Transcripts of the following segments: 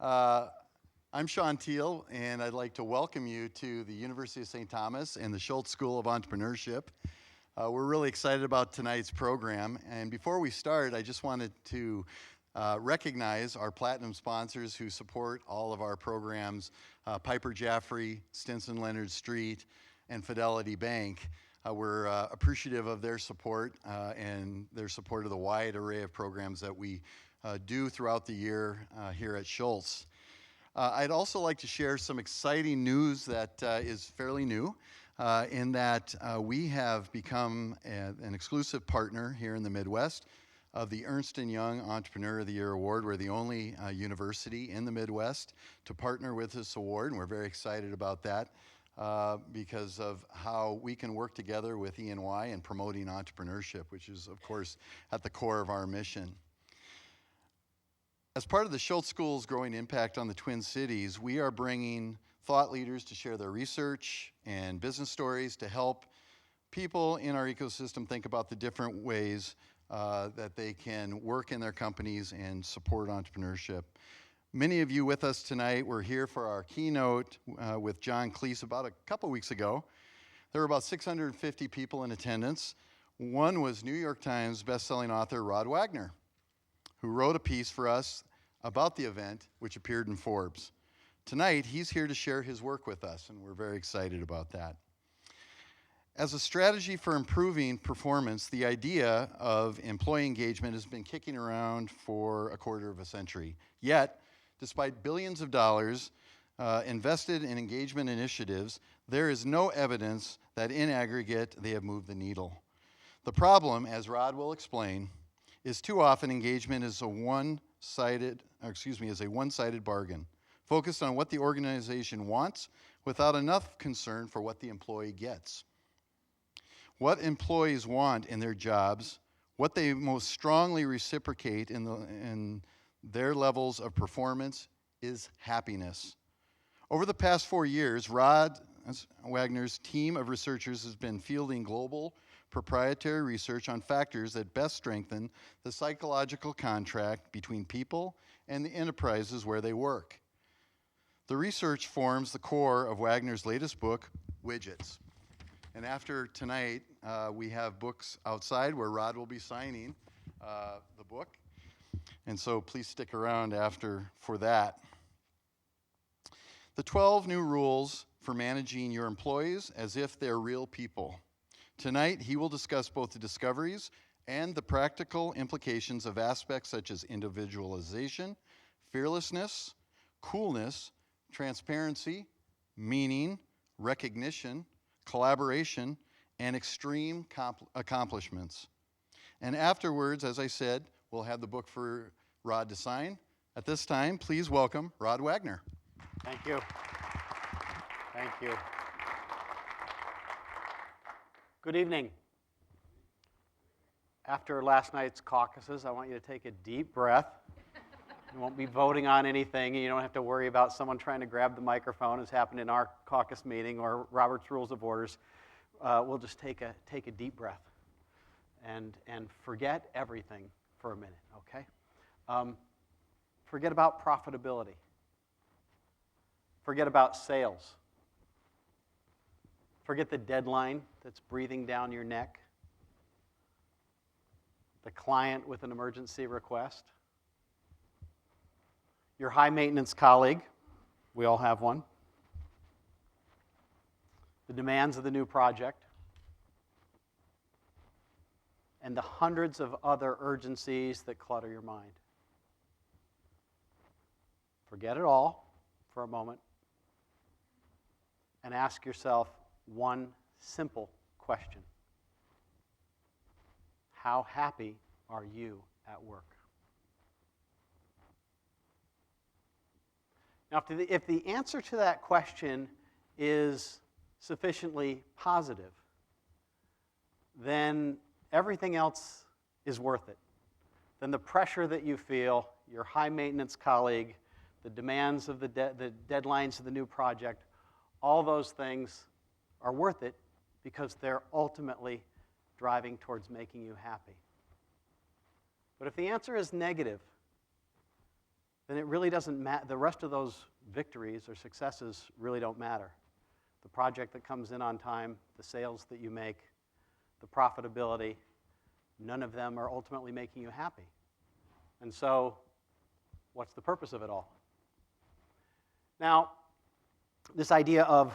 Uh, I'm Sean Teal, and I'd like to welcome you to the University of St. Thomas and the Schulze School of Entrepreneurship. We're really excited about tonight's program, and before we start, I just wanted to recognize our platinum sponsors who support all of our programs, Piper Jaffray, Stinson Leonard Street, and Fidelity Bank. We're appreciative of their support and their support of the wide array of programs that we do throughout the year here at Schulze. I'd also like to share some exciting news that is fairly new in that we have become an exclusive partner here in the Midwest of the Ernst & Young Entrepreneur of the Year Award. We're the only university in the Midwest to partner with this award, and we're very excited about that because of how we can work together with E&Y in promoting entrepreneurship, which is, of course, at the core of our mission. As part of the Schulze School's growing impact on the Twin Cities, we are bringing thought leaders to share their research and business stories to help people in our ecosystem think about the different ways that they can work in their companies and support entrepreneurship. Many of you with us tonight were here for our keynote with John Cleese about a couple weeks ago. There were about 650 people in attendance. One was New York Times bestselling author Rodd Wagner, who wrote a piece for us about the event, which appeared in Forbes. Tonight, he's here to share his work with us, and we're very excited about that. As a strategy for improving performance, the idea of employee engagement has been kicking around for a quarter of a century. Yet, despite billions of dollars invested in engagement initiatives, there is no evidence that in aggregate they have moved the needle. The problem, as Rodd will explain, is too often engagement is a one-sided bargain, focused on what the organization wants without enough concern for what the employee gets. What employees want in their jobs, what they most strongly reciprocate in their levels of performance is happiness. Over the past 4 years, Rodd Wagner's team of researchers has been fielding global proprietary research on factors that best strengthen the psychological contract between people and the enterprises where they work. The research forms the core of Wagner's latest book, Widgets. And after tonight, we have books outside where Rodd will be signing the book. And so please stick around after for that. The 12 new rules for managing your employees as if they're real people. Tonight, he will discuss both the discoveries and the practical implications of aspects such as individualization, fearlessness, coolness, transparency, meaning, recognition, collaboration, and extreme accomplishments. And afterwards, as I said, we'll have the book for Rodd to sign. At this time, please welcome Rodd Wagner. Thank you. Thank you. Good evening. After last night's caucuses, I want you to take a deep breath. You won't be voting on anything, and you don't have to worry about someone trying to grab the microphone, as happened in our caucus meeting or Robert's Rules of Orders. We'll just take a deep breath and forget everything for a minute, okay? Forget about profitability. Forget about sales. Forget the deadline that's breathing down your neck, the client with an emergency request, your high-maintenance colleague, we all have one, the demands of the new project, and the hundreds of other urgencies that clutter your mind. Forget it all for a moment and ask yourself one simple question. How happy are you at work? Now, if the answer to that question is sufficiently positive, then everything else is worth it. Then the pressure that you feel, your high-maintenance colleague, the demands of the deadlines of the new project, all those things are worth it because they're ultimately driving towards making you happy. But if the answer is negative, then it really doesn't matter. The rest of those victories or successes really don't matter. The project that comes in on time, the sales that you make, the profitability, none of them are ultimately making you happy. And so, what's the purpose of it all? Now, this idea of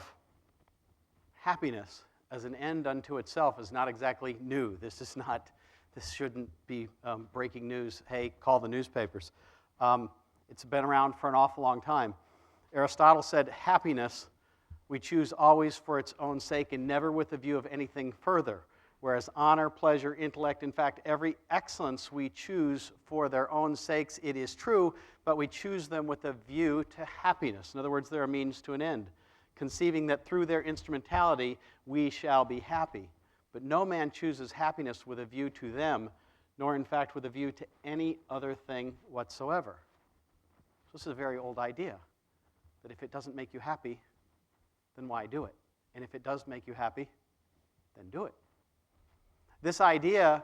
happiness as an end unto itself is not exactly new. This shouldn't be breaking news. Hey, call the newspapers. It's been around for an awful long time. Aristotle said, happiness we choose always for its own sake and never with a view of anything further. Whereas honor, pleasure, intellect, in fact, every excellence we choose for their own sakes, it is true, but we choose them with a view to happiness. In other words, they're a means to an end, conceiving that through their instrumentality we shall be happy. But no man chooses happiness with a view to them, nor in fact with a view to any other thing whatsoever. So this is a very old idea, that if it doesn't make you happy, then why do it? And if it does make you happy, then do it. This idea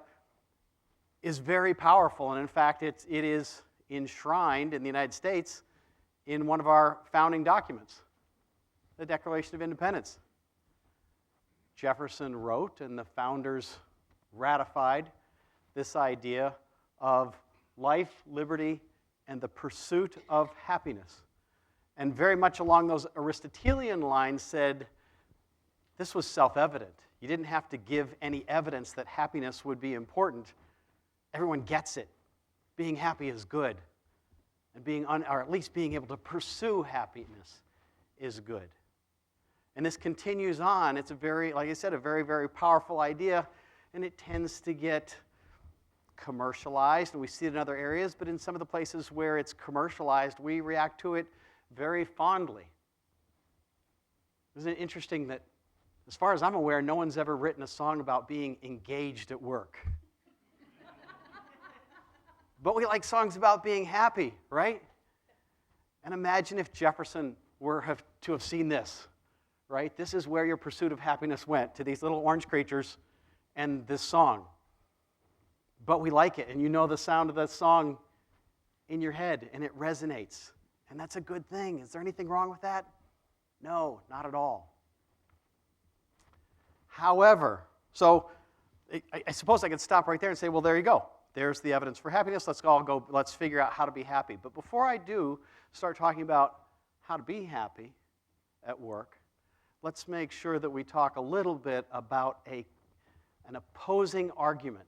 is very powerful, and in fact, it is enshrined in the United States in one of our founding documents, the Declaration of Independence. Jefferson wrote, and the founders ratified, this idea of life, liberty, and the pursuit of happiness. And very much along those Aristotelian lines said, this was self-evident. You didn't have to give any evidence that happiness would be important. Everyone gets it. Being happy is good. And or at least being able to pursue happiness is good. And this continues on. It's like I said, a very, very powerful idea, and it tends to get commercialized, and we see it in other areas, but in some of the places where it's commercialized, we react to it very fondly. Isn't it interesting that, as far as I'm aware, no one's ever written a song about being engaged at work? But we like songs about being happy, right? And imagine if Jefferson were to have seen this, right? This is where your pursuit of happiness went, to these little orange creatures and this song. But we like it, and you know the sound of that song in your head, and it resonates. And that's a good thing. Is there anything wrong with that? No, not at all. However, so I suppose I could stop right there and say, well, there you go. There's the evidence for happiness. Let's figure out how to be happy. But before I do start talking about how to be happy at work, let's make sure that we talk a little bit about an opposing argument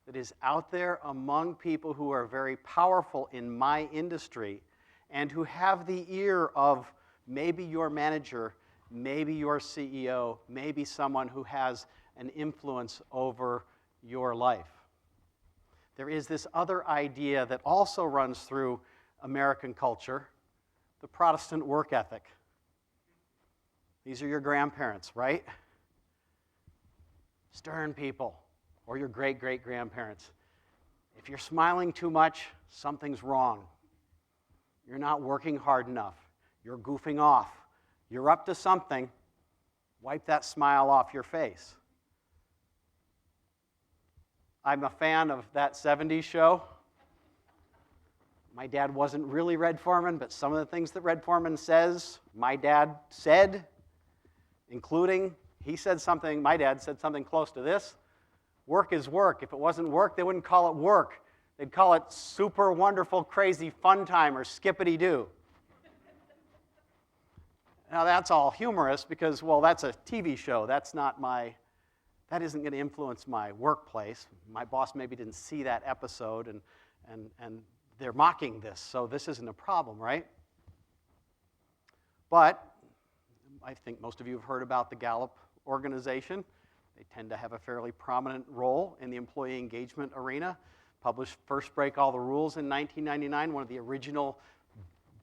that is out there among people who are very powerful in my industry and who have the ear of maybe your manager, maybe your CEO, maybe someone who has an influence over your life. There is this other idea that also runs through American culture, the Protestant work ethic. These are your grandparents, right? Stern people, or your great-great-grandparents. If you're smiling too much, something's wrong. You're not working hard enough. You're goofing off. You're up to something. Wipe that smile off your face. I'm a fan of that 70s show. My dad wasn't really Red Foreman, but some of the things that Red Foreman says, my dad said, including, my dad said something close to this: work is work. If it wasn't work, they wouldn't call it work. They'd call it super wonderful, crazy fun time or skippity-doo. Now that's all humorous because, well, that's a TV show. That isn't going to influence my workplace. My boss maybe didn't see that episode, and they're mocking this, so this isn't a problem, right? But I think most of you have heard about the Gallup organization. They tend to have a fairly prominent role in the employee engagement arena. Published First Break All the Rules in 1999, one of the original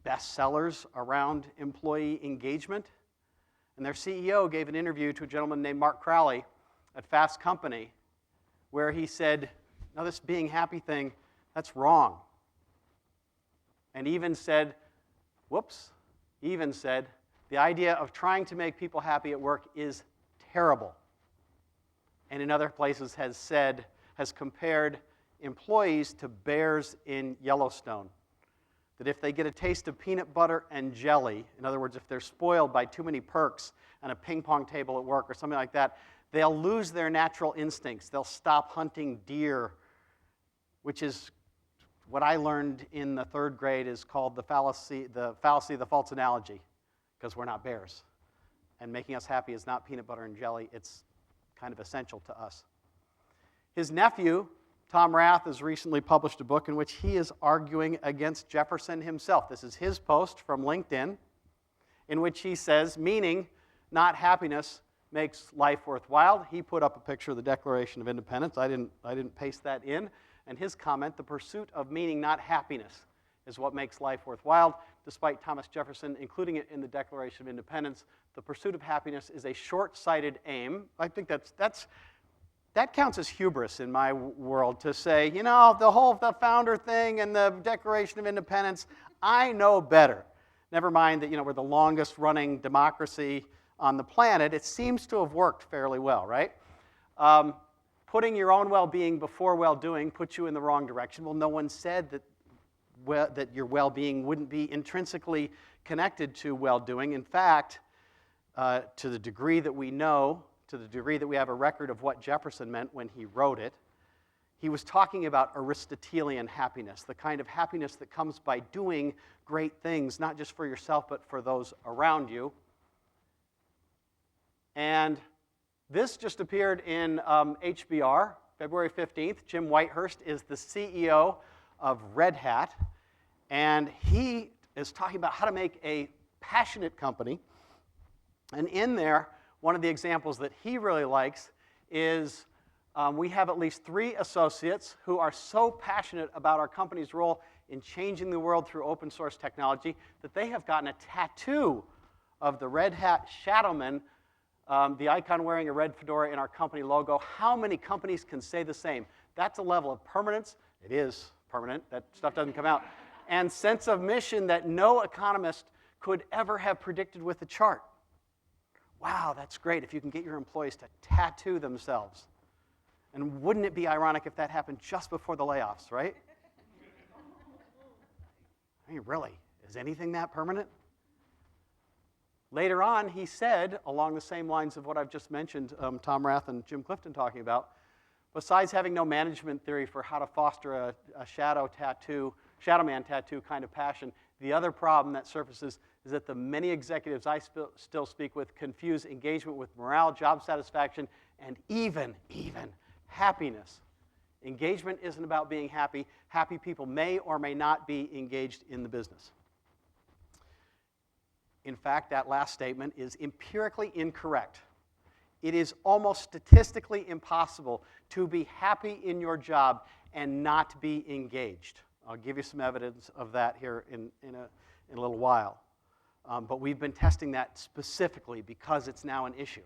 bestsellers around employee engagement. And their CEO gave an interview to a gentleman named Mark Crowley at Fast Company, where he said, "Now this being happy thing, that's wrong." And even said, the idea of trying to make people happy at work is terrible. And in other places has compared employees to bears in Yellowstone. that if they get a taste of peanut butter and jelly, in other words, if they're spoiled by too many perks and a ping pong table at work or something like that, they'll lose their natural instincts. They'll stop hunting deer, which is what I learned in the 3rd grade is called the fallacy of the false analogy, because we're not bears. And making us happy is not peanut butter and jelly. It's kind of essential to us. His nephew, Tom Rath, has recently published a book in which he is arguing against Jefferson himself. This is his post from LinkedIn, in which he says, meaning, not happiness, makes life worthwhile. He put up a picture of the Declaration of Independence. I didn't paste that in. And his comment, the pursuit of meaning, not happiness, is what makes life worthwhile. Despite Thomas Jefferson including it in the Declaration of Independence, the pursuit of happiness is a short-sighted aim. I think that counts as hubris in my world, to say, you know, the founder thing and the Declaration of Independence, I know better. Never mind that, you know, we're the longest running democracy on the planet. It seems to have worked fairly well, right? Putting your own well-being before well-doing puts you in the wrong direction. Well, no one said that your well-being wouldn't be intrinsically connected to well-doing. In fact, to the degree that we know, to the degree that we have a record of what Jefferson meant when he wrote it, he was talking about Aristotelian happiness, the kind of happiness that comes by doing great things, not just for yourself, but for those around you. And this just appeared in HBR, February 15th. Jim Whitehurst is the CEO of Red Hat, and he is talking about how to make a passionate company. And in there, one of the examples that he really likes is we have at least 3 associates who are so passionate about our company's role in changing the world through open source technology that they have gotten a tattoo of the Red Hat Shadowman, the icon wearing a red fedora in our company logo. How many companies can say the same? That's a level of permanence. It is permanent. That stuff doesn't come out. And sense of mission that no economist could ever have predicted with a chart. Wow, that's great if you can get your employees to tattoo themselves. And wouldn't it be ironic if that happened just before the layoffs, right? I mean, really, is anything that permanent? Later on, he said, along the same lines of what I've just mentioned, Tom Rath and Jim Clifton talking about, besides having no management theory for how to foster a shadow man tattoo kind of passion, the other problem that surfaces is that the many executives I still speak with confuse engagement with morale, job satisfaction, and even happiness. Engagement isn't about being happy. Happy people may or may not be engaged in the business. In fact, that last statement is empirically incorrect. It is almost statistically impossible to be happy in your job and not be engaged. I'll give you some evidence of that here in a little while. But we've been testing that specifically because it's now an issue.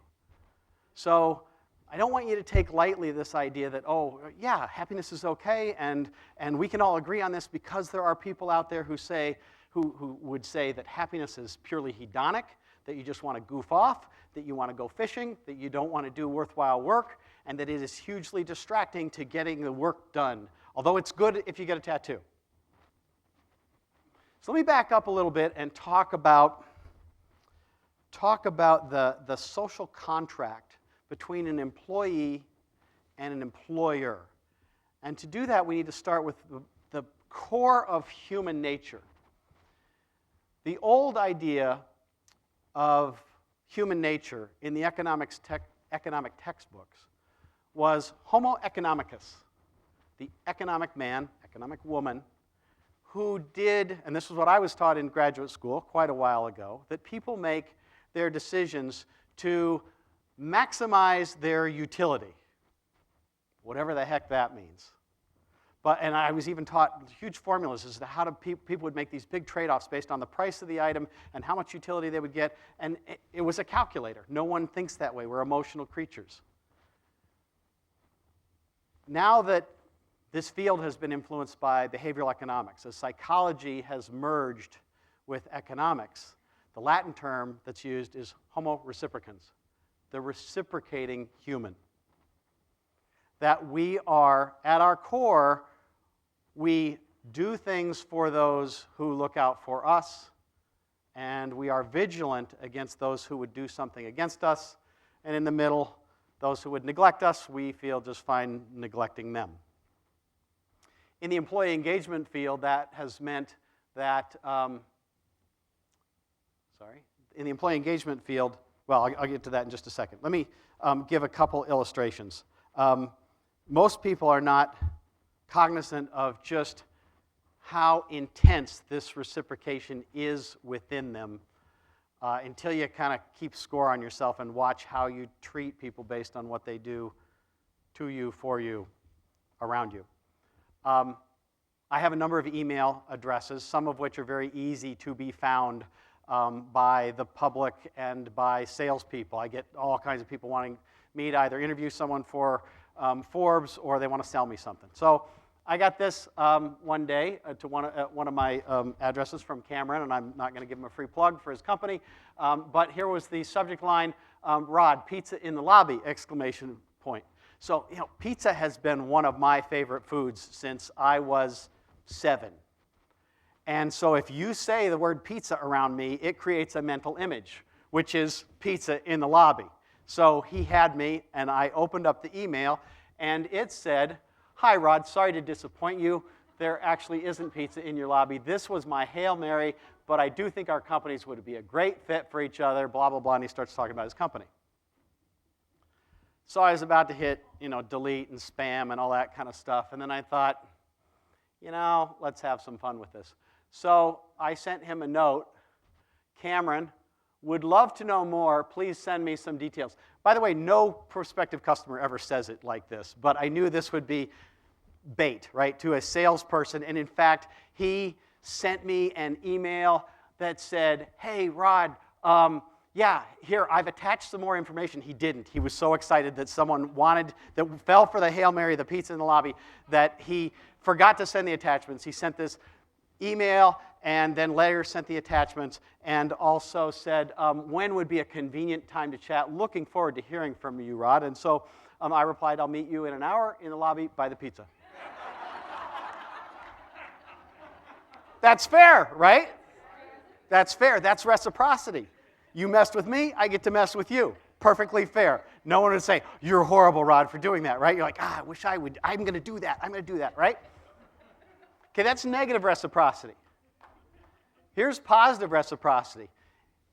So I don't want you to take lightly this idea that, oh, yeah, happiness is okay, and we can all agree on this because there are people out there who would say that happiness is purely hedonic, that you just want to goof off, that you want to go fishing, that you don't want to do worthwhile work, and that it is hugely distracting to getting the work done, although it's good if you get a tattoo. So let me back up a little bit and talk about the social contract between an employee and an employer. And to do that, we need to start with the core of human nature. The old idea of human nature in the economic textbooks was homo economicus, the economic man, economic woman, who did, and this is what I was taught in graduate school quite a while ago, that people make their decisions to maximize their utility, whatever the heck that means. And I was even taught huge formulas as to how people would make these big trade-offs based on the price of the item and how much utility they would get. And it was a calculator. No one thinks that way. We're emotional creatures. Now that this field has been influenced by behavioral economics, as psychology has merged with economics, the Latin term that's used is homo reciprocans, the reciprocating human. That we are, at our core, we do things for those who look out for us, and we are vigilant against those who would do something against us, and in the middle, those who would neglect us, we feel just fine neglecting them. In the employee engagement field, that has meant that, in the employee engagement field, well, I'll get to that in just a second. Let me give a couple illustrations. Most people are not cognizant of just how intense this reciprocation is within them until you kind of keep score on yourself and watch how you treat people based on what they do to you, for you, around you. I have a number of email addresses, some of which are very easy to be found by the public and by salespeople. I get all kinds of people wanting me to either interview someone for Forbes or they want to sell me something. So I got this one day to one of my addresses from Cameron, and I'm not going to give him a free plug for his company, but here was the subject line, Rodd, pizza in the lobby, exclamation point. So, pizza has been one of my favorite foods since I was 7. And so if you say the word pizza around me, it creates a mental image, which is pizza in the lobby. So he had me, and I opened up the email, and it said, "Hi, Rodd, sorry to disappoint you. There actually isn't pizza in your lobby. This was my Hail Mary, but I do think our companies would be a great fit for each other," blah, blah, blah, and he starts talking about his company. So I was about to hit, delete and spam and all that kind of stuff, and then I thought, let's have some fun with this. So I sent him a note, "Cameron, would love to know more. Please send me some details." By the way, no prospective customer ever says it like this, but I knew this would be bait, right, to a salesperson. And in fact, he sent me an email that said, "Hey, Rodd, yeah, here, I've attached some more information." He didn't. He was so excited that someone that fell for the Hail Mary, the pizza in the lobby, that he forgot to send the attachments. He sent this email and then later sent the attachments and also said, "When would be a convenient time to chat? Looking forward to hearing from you, Rodd." And so I replied, "I'll meet you in an hour in the lobby by the pizza." That's fair, right? That's fair. That's reciprocity. You messed with me, I get to mess with you. Perfectly fair. No one would say, "You're horrible, Rodd, for doing that," right? You're like, "I wish I would. I'm going to do that. I'm going to do that," right? Okay, that's negative reciprocity. Here's positive reciprocity.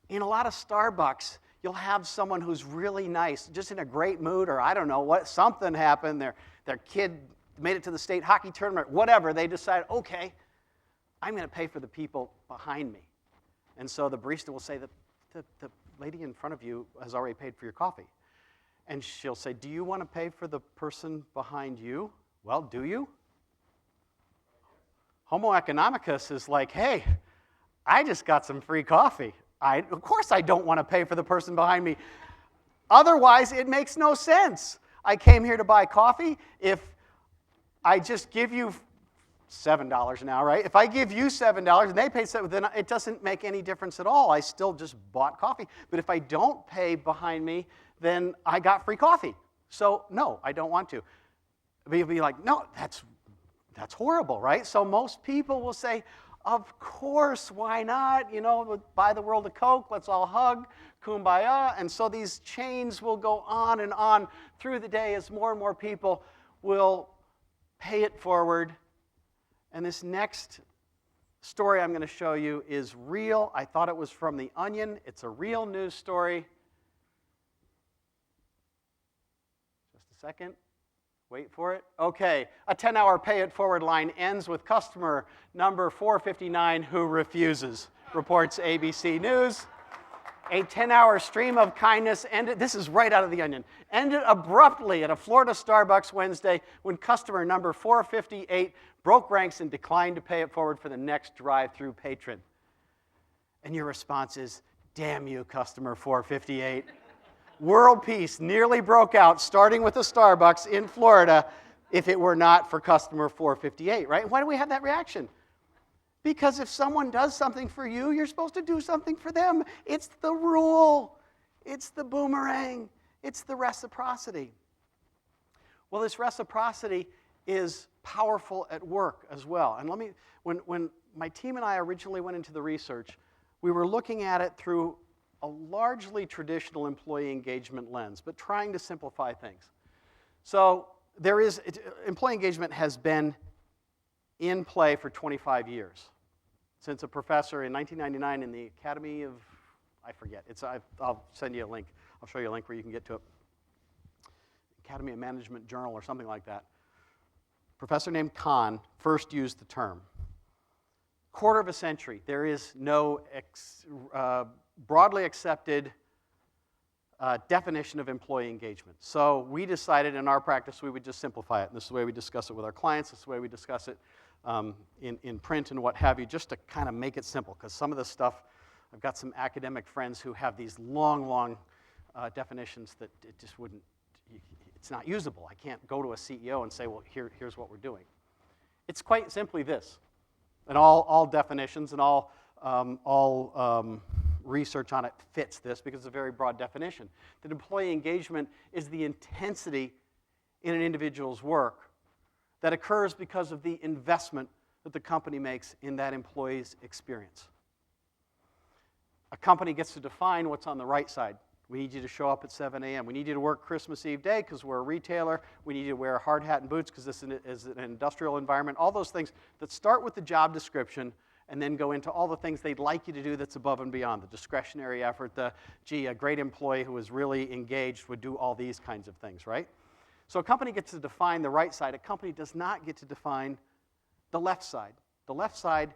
In a lot of Starbucks, you'll have someone who's really nice, just in a great mood, or I don't know, something happened, their kid made it to the state hockey tournament, whatever, they decide, okay, I'm going to pay for the people behind me. And so the barista will say, the lady in front of you has already paid for your coffee. And she'll say, "Do you want to pay for the person behind you?" Well, do you? Homo economicus is like, "Hey, I just got some free coffee. Of course I don't want to pay for the person behind me. Otherwise, it makes no sense. I came here to buy coffee. If I just give you $7 now, right? If I give you $7 and they pay $7, then it doesn't make any difference at all. I still just bought coffee. But if I don't pay behind me, then I got free coffee. So no, I don't want to." But you'll be like, "No, that's horrible," right? So most people will say, "Of course, why not? Buy the world a Coke, let's all hug, kumbaya." And so these chains will go on and on through the day as more and more people will pay it forward. And this next story I'm going to show you is real. I thought it was from The Onion. It's a real news story. Just a second. Wait for it. Okay. A 10-hour pay-it-forward line ends with customer number 459 who refuses, reports ABC News. A 10-hour stream of kindness ended, this is right out of The Onion, ended abruptly at a Florida Starbucks Wednesday when customer number 458 broke ranks and declined to pay it forward for the next drive-through patron. And your response is, "Damn you, customer 458. World peace nearly broke out, starting with a Starbucks in Florida, if it were not for customer 458, right? Why do we have that reaction? Because if someone does something for you, you're supposed to do something for them. It's the rule. It's the boomerang. It's the reciprocity. Well, this reciprocity is powerful at work as well. And when my team and I originally went into the research, we were looking at it through a largely traditional employee engagement lens, but trying to simplify things. So employee engagement has been in play for 25 years, since a professor in 1999 in the Academy of, I forget, I'll send you a link. I'll show you a link where you can get to it. Academy of Management Journal or something like that. Professor named Kahn first used the term. Quarter of a century, there is no broadly accepted definition of employee engagement. So we decided in our practice we would just simplify it. And this is the way we discuss it with our clients. This is the way we discuss it in print and what have you, just to kind of make it simple. Because some of this stuff, I've got some academic friends who have these long definitions that it just wouldn't, it's not usable. I can't go to a CEO and say, well, here's what we're doing. It's quite simply this. And all definitions and all research on it fits this because it's a very broad definition. That employee engagement is the intensity in an individual's work that occurs because of the investment that the company makes in that employee's experience. A company gets to define what's on the right side. We need you to show up at 7 a.m. We need you to work Christmas Eve day because we're a retailer. We need you to wear a hard hat and boots because this is an industrial environment. All those things that start with the job description and then go into all the things they'd like you to do that's above and beyond, the discretionary effort, a great employee who is really engaged would do all these kinds of things, right? So a company gets to define the right side. A company does not get to define the left side. The left side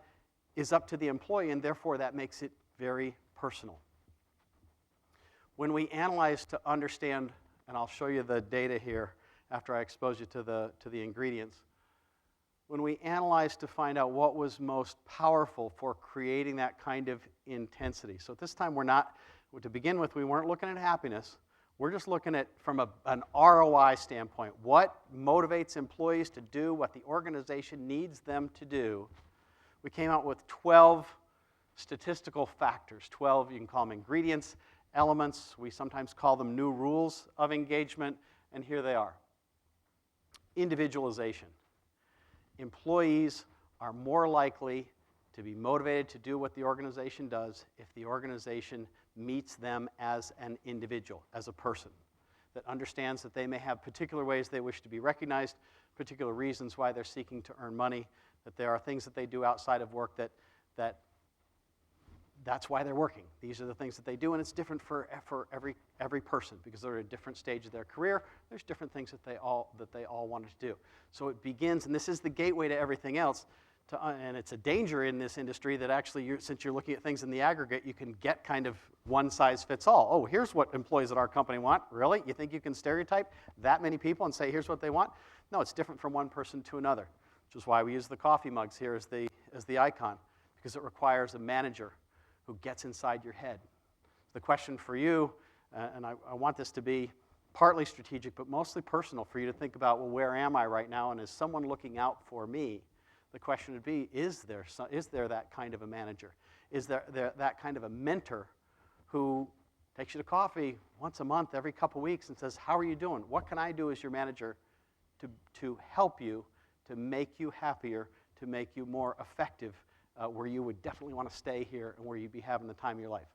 is up to the employee, and therefore that makes it very personal. When we analyze to understand, and I'll show you the data here after I expose you to the ingredients, when we analyzed to find out what was most powerful for creating that kind of intensity. So at this time, to begin with, we weren't looking at happiness. We're just looking at, from an ROI standpoint, what motivates employees to do what the organization needs them to do. We came out with 12 statistical factors, 12, you can call them ingredients, elements. We sometimes call them new rules of engagement, and here they are. Individualization. Employees are more likely to be motivated to do what the organization does if the organization meets them as an individual, as a person, that understands that they may have particular ways they wish to be recognized, particular reasons why they're seeking to earn money, that there are things that they do outside of work that's why they're working. These are the things that they do, and it's different for every person because they're at a different stage of their career. There's different things that they all wanted to do. So it begins, and this is the gateway to everything else. And it's a danger in this industry that actually, since you're looking at things in the aggregate, you can get kind of one size fits all. Oh, here's what employees at our company want. Really? You think you can stereotype that many people and say, here's what they want? No, it's different from one person to another, which is why we use the coffee mugs here as the icon, because it requires a manager who gets inside your head. The question for you, and I want this to be partly strategic, but mostly personal for you to think about, well, where am I right now, and is someone looking out for me? The question would be, is there that kind of a manager? Is there that kind of a mentor who takes you to coffee once a month, every couple weeks, and says, how are you doing? What can I do as your manager to help you, to make you happier, to make you more effective, where you would definitely want to stay here and where you'd be having the time of your life?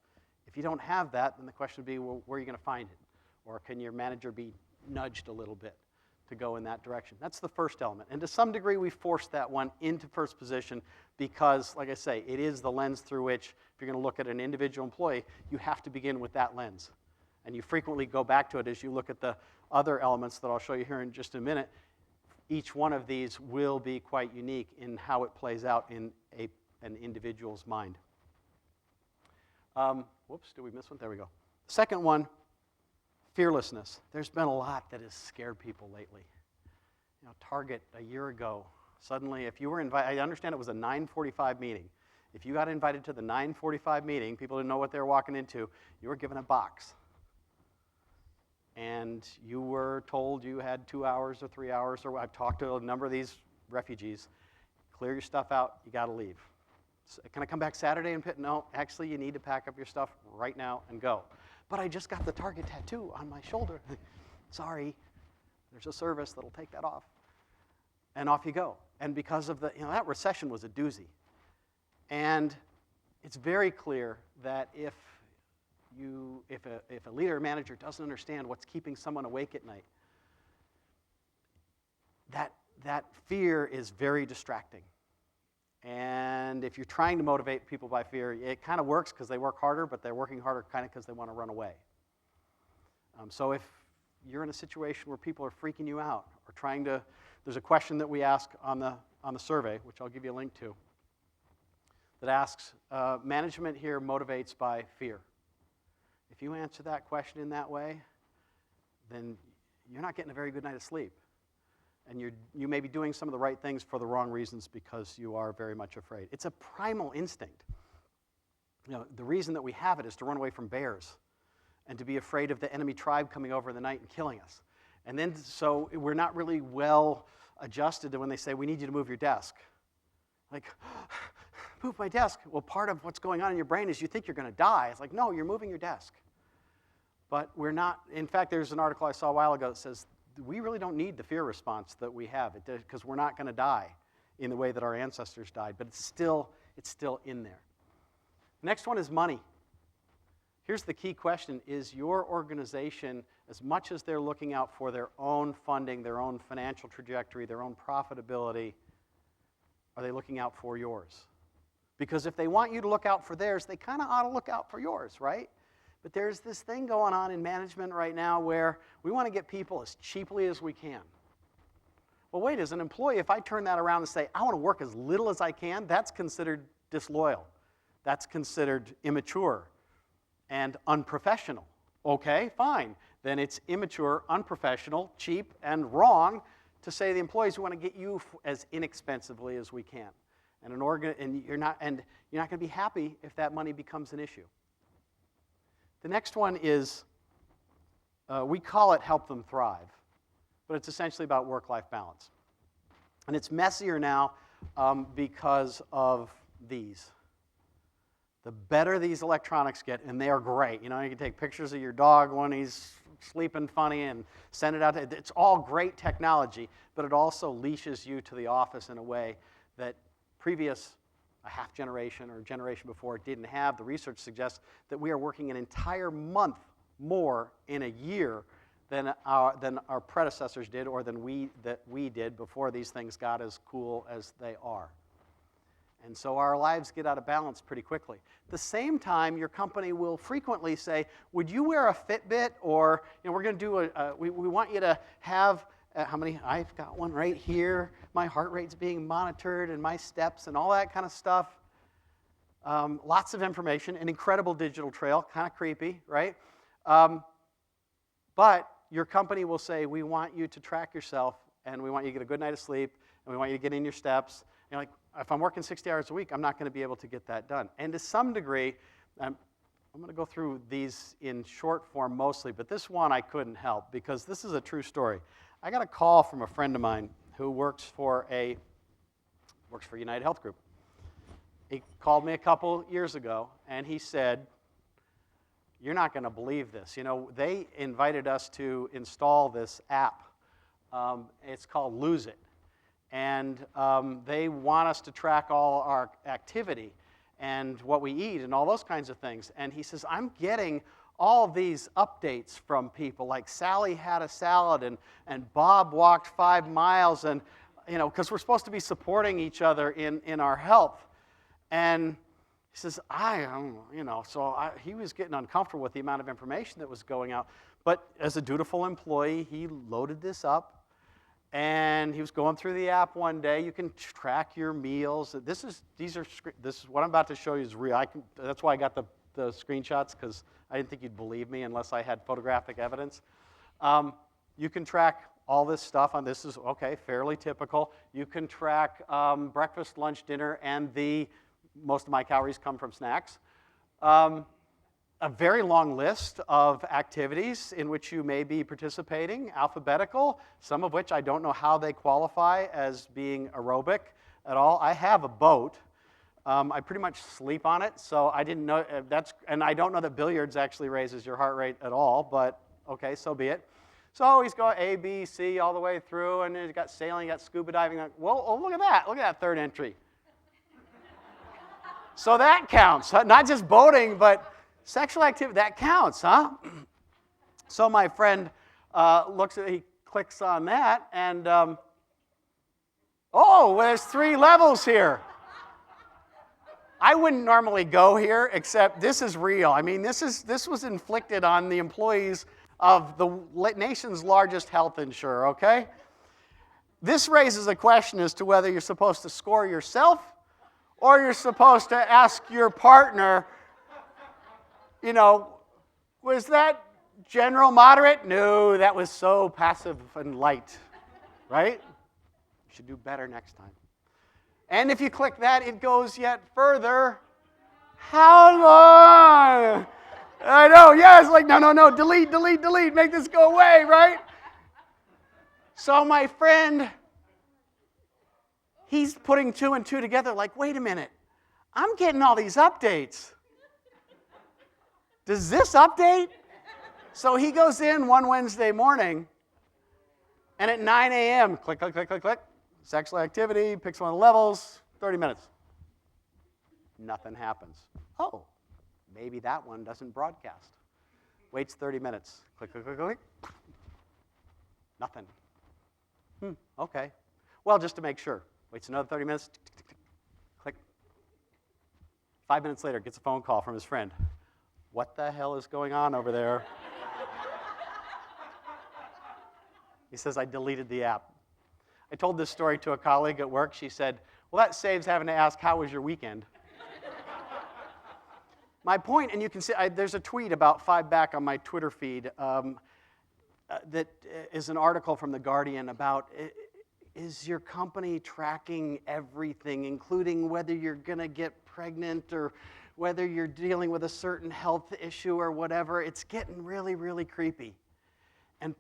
If you don't have that, then the question would be, well, where are you going to find it? Or can your manager be nudged a little bit to go in that direction? That's the first element. And to some degree, we forced that one into first position because, like I say, it is the lens through which, if you're going to look at an individual employee, you have to begin with that lens. And you frequently go back to it as you look at the other elements that I'll show you here in just a minute. Each one of these will be quite unique in how it plays out in an individual's mind. Whoops, did we miss one? There we go. Second one, fearlessness. There's been a lot that has scared people lately. You know, Target a year ago, suddenly if you were invited, I understand it was a 9:45 meeting. If you got invited to the 9:45 meeting, people didn't know what they were walking into, you were given a box. And you were told you had 2 hours or 3 hours, or I've talked to a number of these refugees, clear your stuff out, you got to leave. So, can I come back Saturday and no, actually you need to pack up your stuff right now and go. But I just got the Target tattoo on my shoulder. Sorry, there's a service that'll take that off. and off you go. And because of that recession was a doozy. And it's very clear that if a leader or manager doesn't understand what's keeping someone awake at night, that fear is very distracting. And if you're trying to motivate people by fear, it kind of works because they work harder, but they're working harder kind of because they want to run away. So if you're in a situation where people are freaking you out or trying to, there's a question that we ask on the survey, which I'll give you a link to, that asks, management here motivates by fear. If you answer that question in that way, then you're not getting a very good night of sleep. And you may be doing some of the right things for the wrong reasons because you are very much afraid. It's a primal instinct. The reason that we have it is to run away from bears and to be afraid of the enemy tribe coming over in the night and killing us. And then, so we're not really well adjusted to when they say, we need you to move your desk. Like, move my desk. Well, part of what's going on in your brain is you think you're going to die. It's like, no, you're moving your desk. But we're not. In fact, there's an article I saw a while ago that says, we really don't need the fear response that we have because we're not going to die in the way that our ancestors died, but it's still in there. Next one is money. Here's the key question. Is your organization, as much as they're looking out for their own funding, their own financial trajectory, their own profitability, are they looking out for yours? Because if they want you to look out for theirs, they kind of ought to look out for yours, right? But there's this thing going on in management right now where we want to get people as cheaply as we can. Well, wait, as an employee, if I turn that around and say, I want to work as little as I can, that's considered disloyal. That's considered immature and unprofessional. Okay, fine. Then it's immature, unprofessional, cheap, and wrong to say to the employees, we want to get you as inexpensively as we can. And you're not going to be happy if that money becomes an issue. The next one is, we call it help them thrive, but it's essentially about work-life balance. And it's messier now because of these. The better these electronics get, and they are great. You can take pictures of your dog when he's sleeping funny and send it out. It's all great technology, but it also leashes you to the office in a way that a half generation or a generation before didn't have. The research suggests that we are working an entire month more in a year than our predecessors did or than we did before these things got as cool as they are. And so our lives get out of balance pretty quickly. At the same time, your company will frequently say, would you wear a Fitbit? Or we're going to do we want you to have how many? I've got one right here. My heart rate's being monitored and my steps and all that kind of stuff. Lots of information, an incredible digital trail, kind of creepy, right? But your company will say, we want you to track yourself and we want you to get a good night of sleep and we want you to get in your steps. And like, if I'm working 60 hours a week, I'm not going to be able to get that done. And to some degree, I'm going to go through these in short form mostly, but this one I couldn't help because this is a true story. I got a call from a friend of mine who works for United Health Group. He called me a couple years ago, and he said, you're not going to believe this. They invited us to install this app. It's called Lose It. And they want us to track all our activity and what we eat and all those kinds of things. And he says, I'm getting all these updates from people, like Sally had a salad and Bob walked 5 miles, and because we're supposed to be supporting each other in our health. And he says, he was getting uncomfortable with the amount of information that was going out. But as a dutiful employee, he loaded this up. And he was going through the app one day. You can track your meals. This is what I'm about to show you is real. That's why I got the screenshots, because I didn't think you'd believe me unless I had photographic evidence. You can track all this stuff on this is fairly typical. You can track breakfast, lunch, dinner, and most of my calories come from snacks. A very long list of activities in which you may be participating, alphabetical, some of which I don't know how they qualify as being aerobic at all. I have a boat. I pretty much sleep on it, so I didn't know and I don't know that billiards actually raises your heart rate at all, but okay, so be it. So he's going A, B, C all the way through, and he's got sailing, got scuba diving. Like, well, oh, look at that. Look at that third entry. So that counts. Huh? Not just boating, but sexual activity. That counts, huh? So my friend he clicks on that, and oh, there's 3 levels here. I wouldn't normally go here, except this is real. I mean, this was inflicted on the employees of the nation's largest health insurer, okay? This raises a question as to whether you're supposed to score yourself or you're supposed to ask your partner, was that general moderate? No, that was so passive and light, right? You should do better next time. And if you click that, it goes yet further. How long? I know, yeah, it's like, no, delete, make this go away, right? So my friend, he's putting 2 and 2 together like, wait a minute, I'm getting all these updates. Does this update? So he goes in one Wednesday morning, and at 9 a.m., click, sexual activity, picks one of the levels, 30 minutes. Nothing happens. Oh, maybe that one doesn't broadcast. Waits 30 minutes. Click. Nothing. Okay. Well, just to make sure. Waits another 30 minutes. Click. 5 minutes later, gets a phone call from his friend. What the hell is going on over there? He says, I deleted the app. I told this story to a colleague at work. She said, well, that saves having to ask, how was your weekend? My point, and you can see, there's a tweet about 5 back on my Twitter feed that is an article from The Guardian about, is your company tracking everything, including whether you're going to get pregnant or whether you're dealing with a certain health issue or whatever? It's getting really, really creepy. And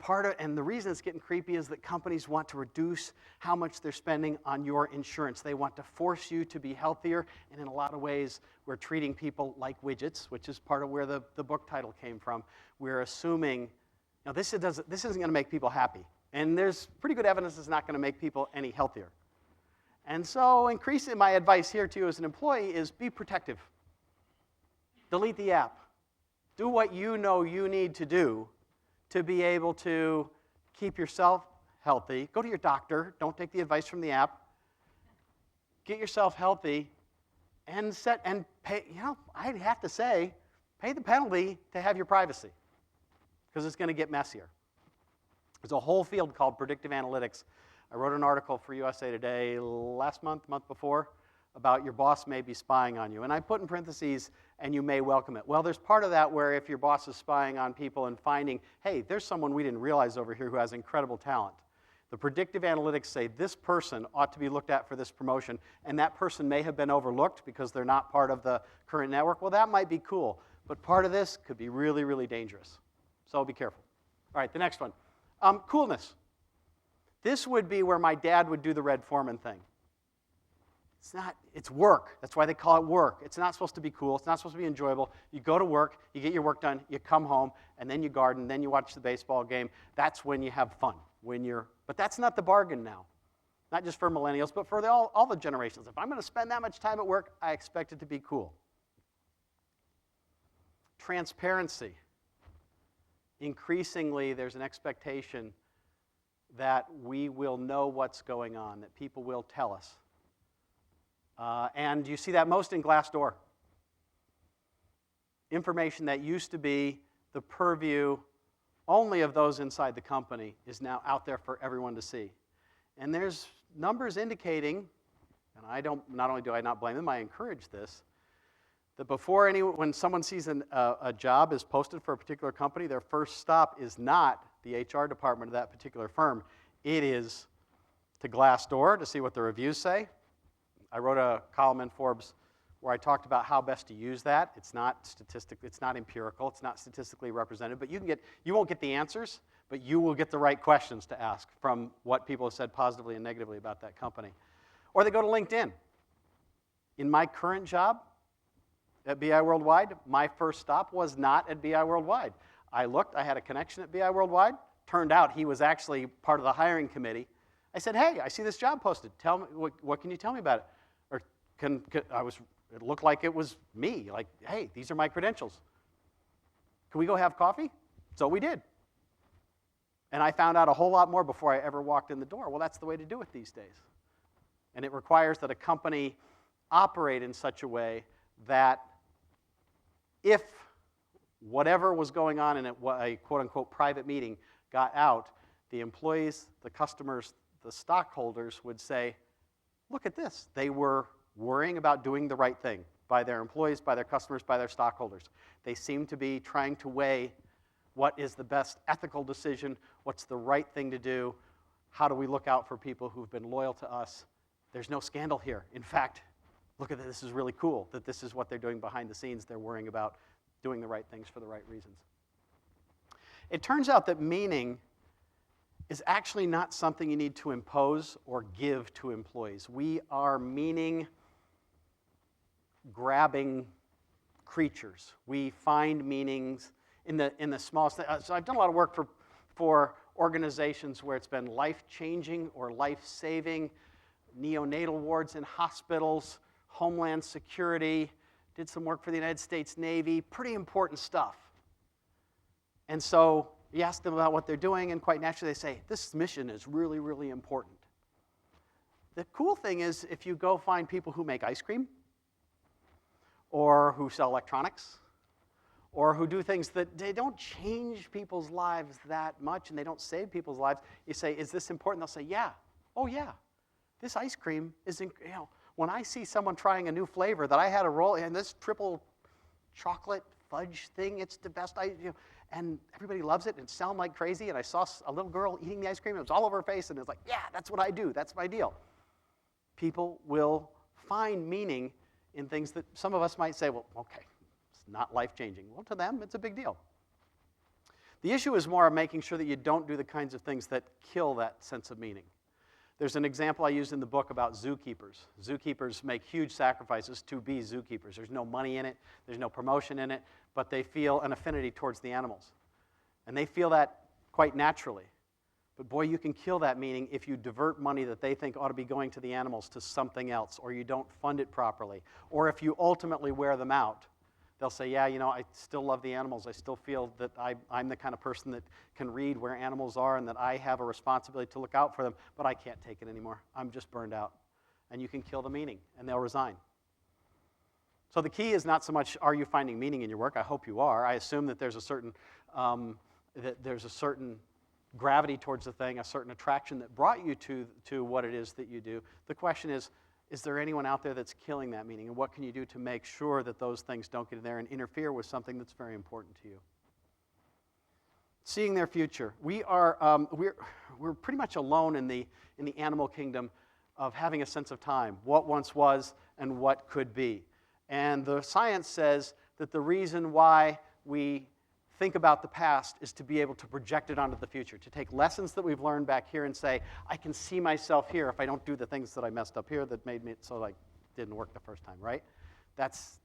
the reason it's getting creepy is that companies want to reduce how much they're spending on your insurance. They want to force you to be healthier, and in a lot of ways, we're treating people like widgets, which is part of where the book title came from. We're assuming, this isn't going to make people happy, and there's pretty good evidence it's not going to make people any healthier. And so increasing my advice here to you as an employee is be protective. Delete the app. Do what you know you need to do to be able to keep yourself healthy. Go to your doctor. Don't take the advice from the app. Get yourself healthy and pay, I'd have to say, pay the penalty to have your privacy, because it's going to get messier. There's a whole field called predictive analytics. I wrote an article for USA Today last month before, about your boss may be spying on you. And I put in parentheses, and you may welcome it. Well, there's part of that where if your boss is spying on people and finding, hey, there's someone we didn't realize over here who has incredible talent. The predictive analytics say this person ought to be looked at for this promotion, and that person may have been overlooked because they're not part of the current network. Well, that might be cool, but part of this could be really, really dangerous. So be careful. All right, the next one. Coolness. This would be where my dad would do the Red Foreman thing. It's work. That's why they call it work. It's not supposed to be cool. It's not supposed to be enjoyable. You go to work, you get your work done, you come home, and then you garden, then you watch the baseball game. That's when you have fun. But that's not the bargain now. Not just for millennials, but for all the generations. If I'm going to spend that much time at work, I expect it to be cool. Transparency. Increasingly, there's an expectation that we will know what's going on, that people will tell us. And you see that most in Glassdoor. Information that used to be the purview only of those inside the company is now out there for everyone to see. And there's numbers indicating, and not only do I not blame them, I encourage this, that when someone sees a job is posted for a particular company, their first stop is not the HR department of that particular firm. It is to Glassdoor to see what the reviews say. I wrote a column in Forbes where I talked about how best to use that. It's not empirical, it's not statistically represented, but you won't get the answers, but you will get the right questions to ask from what people have said positively and negatively about that company. Or they go to LinkedIn. In my current job at BI Worldwide, my first stop was not at BI Worldwide. I looked, I had a connection at BI Worldwide, turned out he was actually part of the hiring committee. I said, hey, I see this job posted. Tell me, what can you tell me about it? Or it looked like it was me. Like, hey, these are my credentials. Can we go have coffee? So we did. And I found out a whole lot more before I ever walked in the door. Well, that's the way to do it these days. And it requires that a company operate in such a way that if whatever was going on in a quote-unquote private meeting got out, the employees, the customers, the stockholders would say, look at this. They were worrying about doing the right thing by their employees, by their customers, by their stockholders. They seem to be trying to weigh what is the best ethical decision, what's the right thing to do, how do we look out for people who've been loyal to us. There's no scandal here. In fact, look at this, this is really cool that this is what they're doing behind the scenes. They're worrying about doing the right things for the right reasons. It turns out that meaning is actually not something you need to impose or give to employees. We are meaning-grabbing creatures. We find meanings in the smallest thing. So I've done a lot of work for organizations where it's been life-changing or life-saving, neonatal wards in hospitals, Homeland Security, did some work for the United States Navy, pretty important stuff. And so you ask them about what they're doing, and quite naturally they say, this mission is really, really important. The cool thing is if you go find people who make ice cream, or who sell electronics, or who do things that they don't change people's lives that much and they don't save people's lives, you say, is this important? They'll say, yeah. Oh, yeah. This ice cream is, when I see someone trying a new flavor that I had a roll in, this triple chocolate fudge thing, it's the best, and everybody loves it and it's selling like crazy, and I saw a little girl eating the ice cream, and it was all over her face, and it's like, yeah, that's what I do, that's my deal. People will find meaning in things that some of us might say, well, okay, it's not life-changing. Well, to them, it's a big deal. The issue is more of making sure that you don't do the kinds of things that kill that sense of meaning. There's an example I used in the book about zookeepers. Zookeepers make huge sacrifices to be zookeepers. There's no money in it, there's no promotion in it, but they feel an affinity towards the animals. And they feel that quite naturally. But boy, you can kill that meaning if you divert money that they think ought to be going to the animals to something else, or you don't fund it properly, or if you ultimately wear them out. They'll say, yeah, I still love the animals. I still feel that I'm the kind of person that can read where animals are and that I have a responsibility to look out for them, but I can't take it anymore. I'm just burned out. And you can kill the meaning, and they'll resign. So the key is not so much, are you finding meaning in your work? I hope you are. I assume that there's a certain gravity towards the thing, a certain attraction that brought you to what it is that you do. The question is there anyone out there that's killing that meaning? And what can you do to make sure that those things don't get in there and interfere with something that's very important to you? Seeing their future. We're pretty much alone in the animal kingdom of having a sense of time, what once was and what could be. And the science says that the reason why we think about the past is to be able to project it onto the future, to take lessons that we've learned back here and say, I can see myself here if I don't do the things that I messed up here that made me so like didn't work the first time, right? That's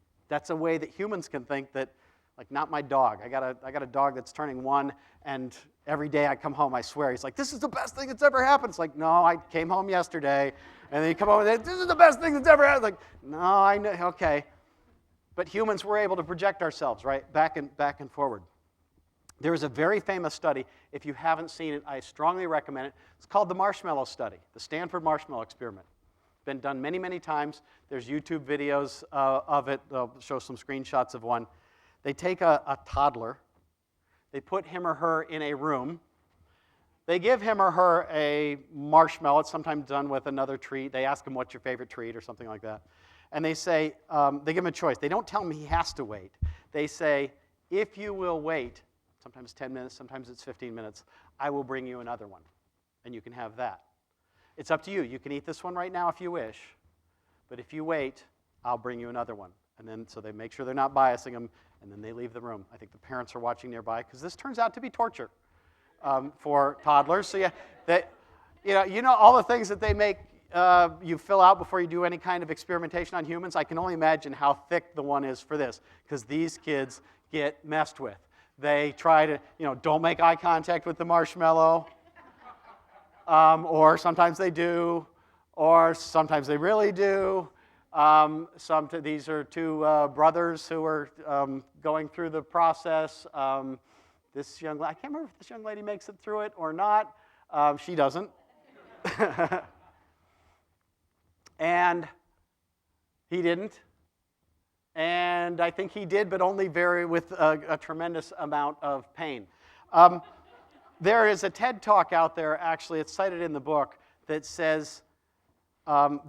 a way that humans can think that, like, not my dog. I got a dog that's turning 1, and every day I come home, I swear, he's like, this is the best thing that's ever happened. It's like, no, I came home yesterday, and then you come home and say, this is the best thing that's ever happened. It's like, no, I know, okay. But humans were able to project ourselves, right, back and forward. There is a very famous study. If you haven't seen it, I strongly recommend it. It's called the Marshmallow Study, the Stanford Marshmallow Experiment. It's been done many, many times. There's YouTube videos of it. I'll show some screenshots of one. They take a toddler. They put him or her in a room. They give him or her a marshmallow. It's sometimes done with another treat. They ask him, what's your favorite treat, or something like that. And they say, they give him a choice. They don't tell him he has to wait. They say, if you will wait, sometimes 10 minutes, sometimes it's 15 minutes, I will bring you another one, and you can have that. It's up to you. You can eat this one right now if you wish, but if you wait, I'll bring you another one. And then, so they make sure they're not biasing them, and then they leave the room. I think the parents are watching nearby, because this turns out to be torture for toddlers. So yeah, you know all the things that they make you fill out before you do any kind of experimentation on humans. I can only imagine how thick the one is for this, because these kids get messed with. They try to, don't make eye contact with the marshmallow. Or sometimes they do, or sometimes they really do. These are two brothers who are going through the process. I can't remember if this young lady makes it through it or not. She doesn't. And he didn't. And I think he did, but only with a tremendous amount of pain. There is a TED Talk out there, actually, it's cited in the book, that says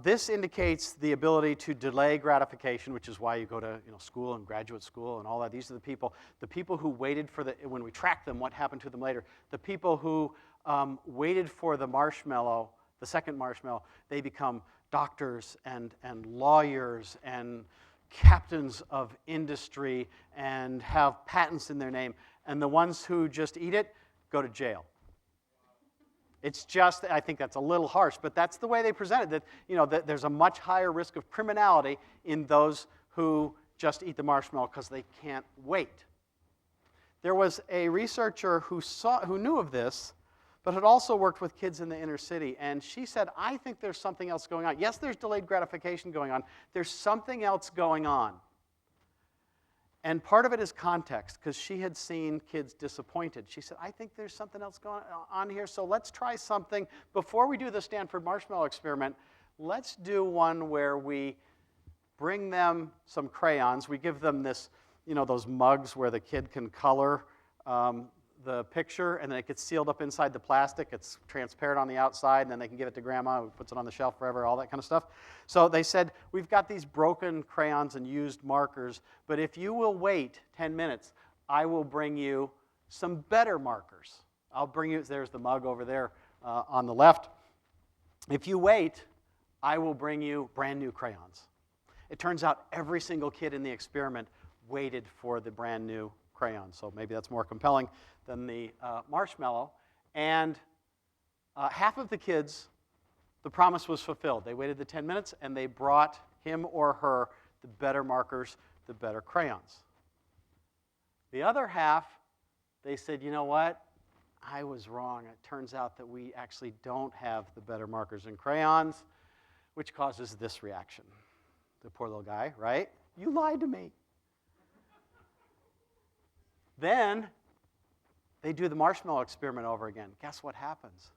this indicates the ability to delay gratification, which is why you go to school and graduate school and all that. These are the people who waited for when we track them, what happened to them later. The people who waited for the marshmallow, the second marshmallow, they become doctors and lawyers and captains of industry and have patents in their name. And the ones who just eat it go to jail. It's just, I think that's a little harsh, but that's the way they present it, that there's a much higher risk of criminality in those who just eat the marshmallow because they can't wait. There was a researcher who knew of this, but had also worked with kids in the inner city, and she said, I think there's something else going on. Yes, there's delayed gratification going on. There's something else going on. And part of it is context, because she had seen kids disappointed. She said, I think there's something else going on here, so let's try something. Before we do the Stanford Marshmallow Experiment, let's do one where we bring them some crayons. We give them this, those mugs where the kid can color the picture, and then it gets sealed up inside the plastic. It's transparent on the outside, and then they can give it to grandma, who puts it on the shelf forever, all that kind of stuff. So they said, we've got these broken crayons and used markers, but if you will wait 10 minutes, I will bring you some better markers. I'll bring you, there's the mug over there on the left. If you wait, I will bring you brand new crayons. It turns out every single kid in the experiment waited for the brand new crayon, so maybe that's more compelling than the marshmallow. And half of the kids, the promise was fulfilled. They waited the 10 minutes, and they brought him or her the better markers, the better crayons. The other half, they said, you know what? I was wrong. It turns out that we actually don't have the better markers and crayons, which causes this reaction. The poor little guy, right? You lied to me. Then they do the marshmallow experiment over again. Guess what happens?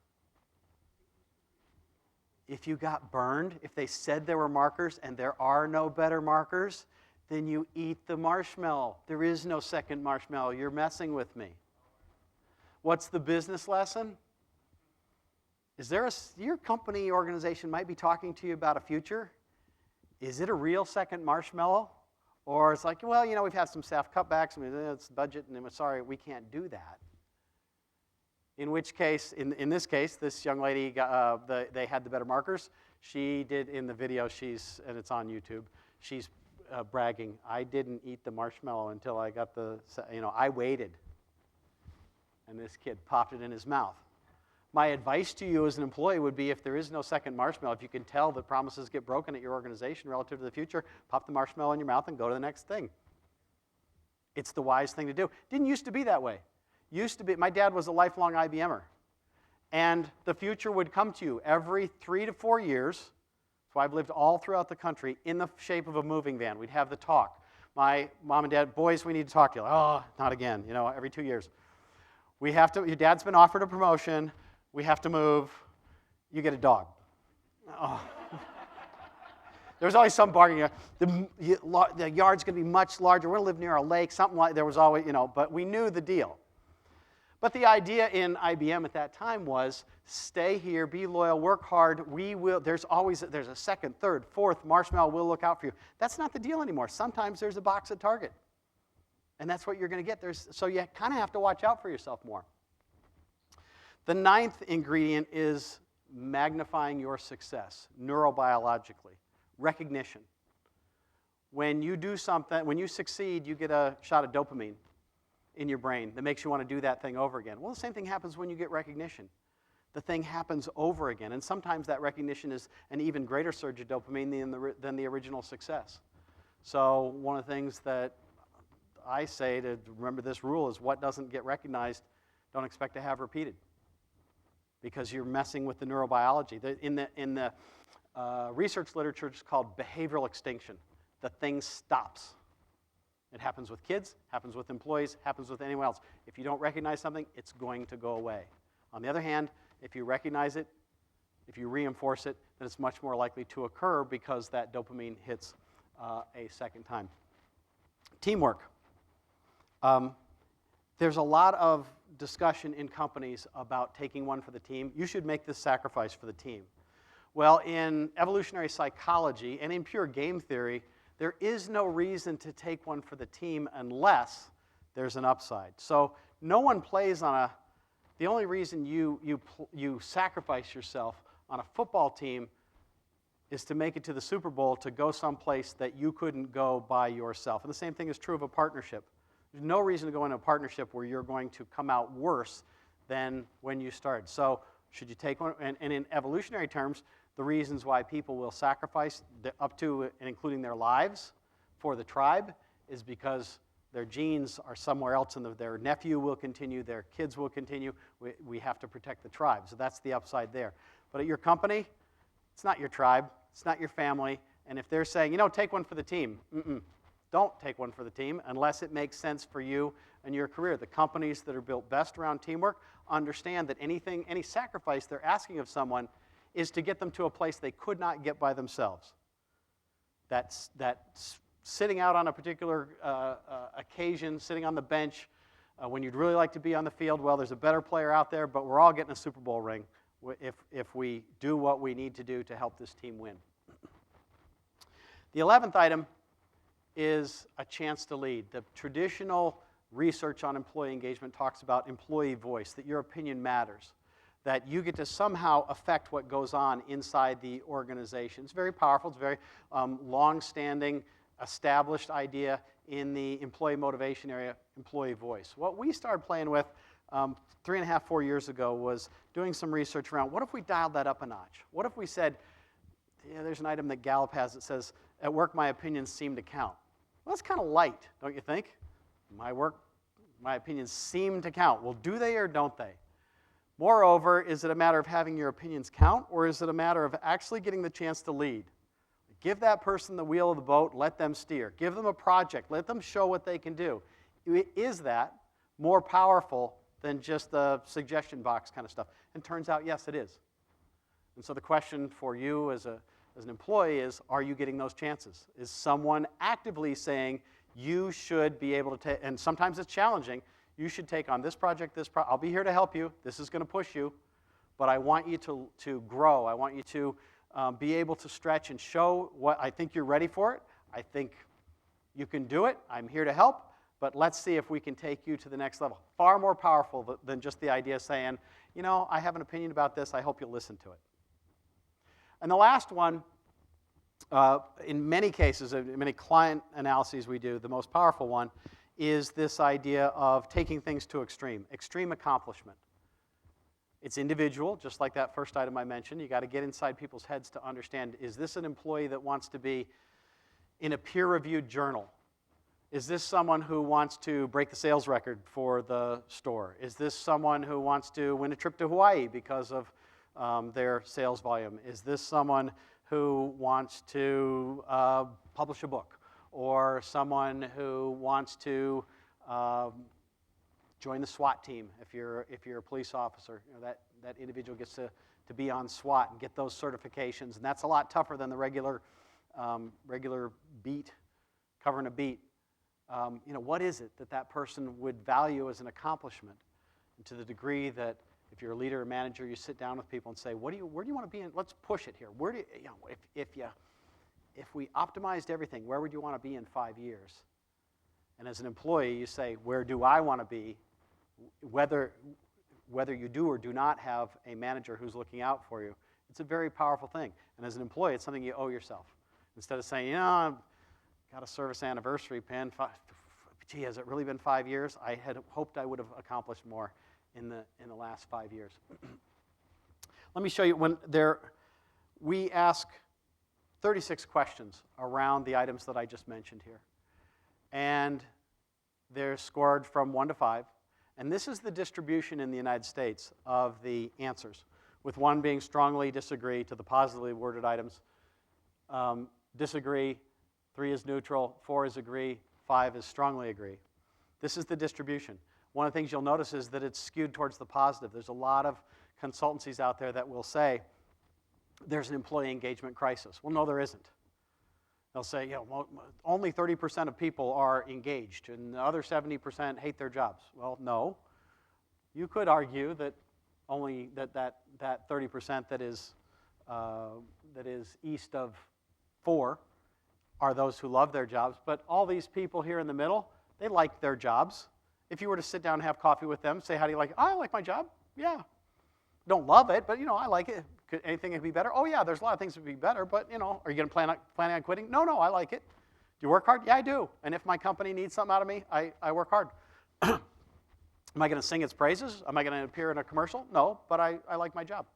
If you got burned, if they said there were markers and there are no better markers, then you eat the marshmallow. There is no second marshmallow. You're messing with me. What's the business lesson? Your company organization might be talking to you about a future. Is it a real second marshmallow? Or it's like, well, we've had some staff cutbacks, it's budget, and sorry, we can't do that. In which case, in this case, this young lady, they had the better markers. She did in the video, and it's on YouTube, she's bragging, I didn't eat the marshmallow until I got I waited. And this kid popped it in his mouth. My advice to you as an employee would be, if there is no second marshmallow, if you can tell that promises get broken at your organization relative to the future, pop the marshmallow in your mouth and go to the next thing. It's the wise thing to do. Didn't used to be that way. Used to be, my dad was a lifelong IBMer. And the future would come to you every 3 to 4 years. So I've lived all throughout the country in the shape of a moving van. We'd have the talk. My mom and dad, boys, we need to talk to you. Oh, not again, every 2 years. Your dad's been offered a promotion. We have to move. You get a dog. Oh. There was always some bargaining. The yard's going to be much larger. We're going to live near a lake, something like. There was always, but we knew the deal. But the idea in IBM at that time was, stay here, be loyal, work hard. There's a second, third, fourth marshmallow. We'll look out for you. That's not the deal anymore. Sometimes there's a box at Target, and that's what you're going to get. So you kind of have to watch out for yourself more. The 9th ingredient is magnifying your success neurobiologically, recognition. When you do something, when you succeed, you get a shot of dopamine in your brain that makes you want to do that thing over again. Well, the same thing happens when you get recognition. The thing happens over again, and sometimes that recognition is an even greater surge of dopamine than the original success. So one of the things that I say to remember this rule is what doesn't get recognized, don't expect to have repeated, because you're messing with the neurobiology. In the research literature, it's called behavioral extinction. The thing stops. It happens with kids, happens with employees, happens with anyone else. If you don't recognize something, it's going to go away. On the other hand, if you recognize it, if you reinforce it, then it's much more likely to occur because that dopamine hits a second time. Teamwork. There's a lot of discussion in companies about taking one for the team. You should make this sacrifice for the team. Well, in evolutionary psychology and in pure game theory, there is no reason to take one for the team unless there's an upside. So no one plays on the only reason you sacrifice yourself on a football team is to make it to the Super Bowl, to go someplace that you couldn't go by yourself. And the same thing is true of a partnership. There's no reason to go into a partnership where you're going to come out worse than when you started. So should you take one? And in evolutionary terms, the reasons why people will sacrifice up to and including their lives for the tribe is because their genes are somewhere else, and their nephew will continue, their kids will continue. We have to protect the tribe. So that's the upside there. But at your company, it's not your tribe, it's not your family, and if they're saying, take one for the team, don't take one for the team unless it makes sense for you and your career. The companies that are built best around teamwork understand that any sacrifice they're asking of someone is to get them to a place they could not get by themselves. That's sitting out on a particular occasion, sitting on the bench, when you'd really like to be on the field, well, there's a better player out there, but we're all getting a Super Bowl ring if we do what we need to do to help this team win. The 11th item is a chance to lead. The traditional research on employee engagement talks about employee voice, that your opinion matters, that you get to somehow affect what goes on inside the organization. It's very powerful. It's a very long-standing, established idea in the employee motivation area, employee voice. What we started playing with 3.5, 4 years ago was doing some research around what if we dialed that up a notch? What if we said, there's an item that Gallup has that says, at work my opinions seem to count. Well, that's kind of light, don't you think? My opinions seem to count. Well, do they or don't they? Moreover, is it a matter of having your opinions count, or is it a matter of actually getting the chance to lead? Give that person the wheel of the boat, let them steer. Give them a project, let them show what they can do. Is that more powerful than just the suggestion box kind of stuff? And turns out, yes, it is. And so the question for you as an employee is, are you getting those chances? Is someone actively saying, you should be able to take, and sometimes it's challenging, you should take on this project, I'll be here to help you, this is going to push you, but I want you to grow. I want you to be able to stretch and show what I think you're ready for it. I think you can do it. I'm here to help, but let's see if we can take you to the next level. Far more powerful than just the idea of saying, I have an opinion about this, I hope you'll listen to it. And the last one, in many cases, in many client analyses we do, the most powerful one is this idea of taking things to extreme accomplishment. It's individual, just like that first item I mentioned. You got to get inside people's heads to understand, is this an employee that wants to be in a peer-reviewed journal? Is this someone who wants to break the sales record for the store? Is this someone who wants to win a trip to Hawaii because of their sales volume? Is this someone who wants to publish a book, or someone who wants to join the SWAT team? If you're a police officer, that individual gets to be on SWAT and get those certifications, and that's a lot tougher than the regular beat, covering a beat. What is it that person would value as an accomplishment? And to the degree that if you're a leader or manager, you sit down with people and say, where do you want to be in? Let's push it here. Where do if we optimized everything, where would you want to be in 5 years? And as an employee, you say, where do I want to be? Whether you do or do not have a manager who's looking out for you, it's a very powerful thing. And as an employee, it's something you owe yourself. Instead of saying, I've got a service anniversary pin. Gee, has it really been 5 years? I had hoped I would have accomplished more in the last 5 years. Let me show you. We ask 36 questions around the items that I just mentioned here. And they're scored from 1 to 5. And this is the distribution in the United States of the answers, with 1 being strongly disagree to the positively worded items. Disagree, 3 is neutral, 4 is agree, 5 is strongly agree. This is the distribution. One of the things you'll notice is that it's skewed towards the positive. There's a lot of consultancies out there that will say there's an employee engagement crisis. Well, no, there isn't. They'll say, only 30% of people are engaged, and the other 70% hate their jobs. Well, no. You could argue that only that 30% that is east of 4 are those who love their jobs, but all these people here in the middle, they like their jobs. If you were to sit down and have coffee with them, say, how do you like it? Oh, I like my job. Yeah. Don't love it, but, I like it. Anything could be better? Oh, yeah, there's a lot of things that would be better, but, are you going to plan on quitting? No, I like it. Do you work hard? Yeah, I do. And if my company needs something out of me, I work hard. Am I going to sing its praises? Am I going to appear in a commercial? No, but I like my job.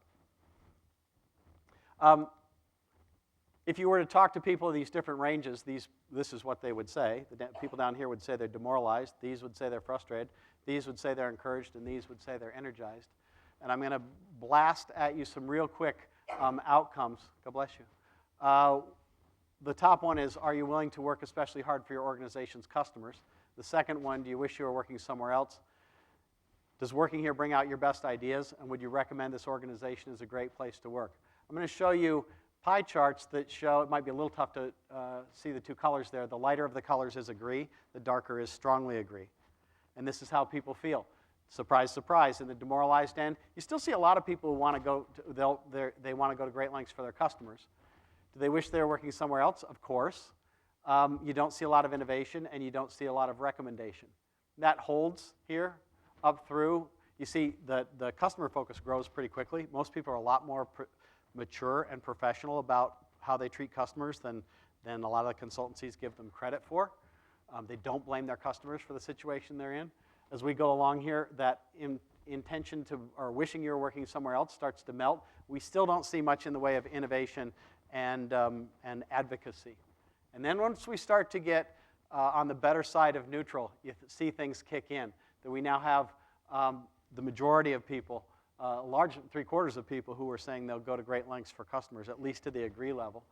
If you were to talk to people in these different ranges, this is what they would say. The people down here would say they're demoralized. These would say they're frustrated. These would say they're encouraged. And these would say they're energized. And I'm going to blast at you some real quick outcomes. God bless you. The top one is, are you willing to work especially hard for your organization's customers? The second one, do you wish you were working somewhere else? Does working here bring out your best ideas? And would you recommend this organization as a great place to work? I'm going to show you pie charts that show, it might be a little tough to see the 2 colors there. The lighter of the colors is agree. The darker is strongly agree. And this is how people feel. Surprise, surprise. In the demoralized end, you still see a lot of people who want to go they want to go to great lengths for their customers. Do they wish they were working somewhere else? Of course. You don't see a lot of innovation, and you don't see a lot of recommendation. That holds here up through. You see the customer focus grows pretty quickly. Most people are a lot more mature and professional about how they treat customers than a lot of the consultancies give them credit for. They don't blame their customers for the situation they're in. As we go along here, that intention to, or wishing you were working somewhere else starts to melt. We still don't see much in the way of innovation and advocacy. And then once we start to get on the better side of neutral, you see things kick in. That we now have the majority of people, a large 3/4 of people who are saying they'll go to great lengths for customers, at least to the agree level.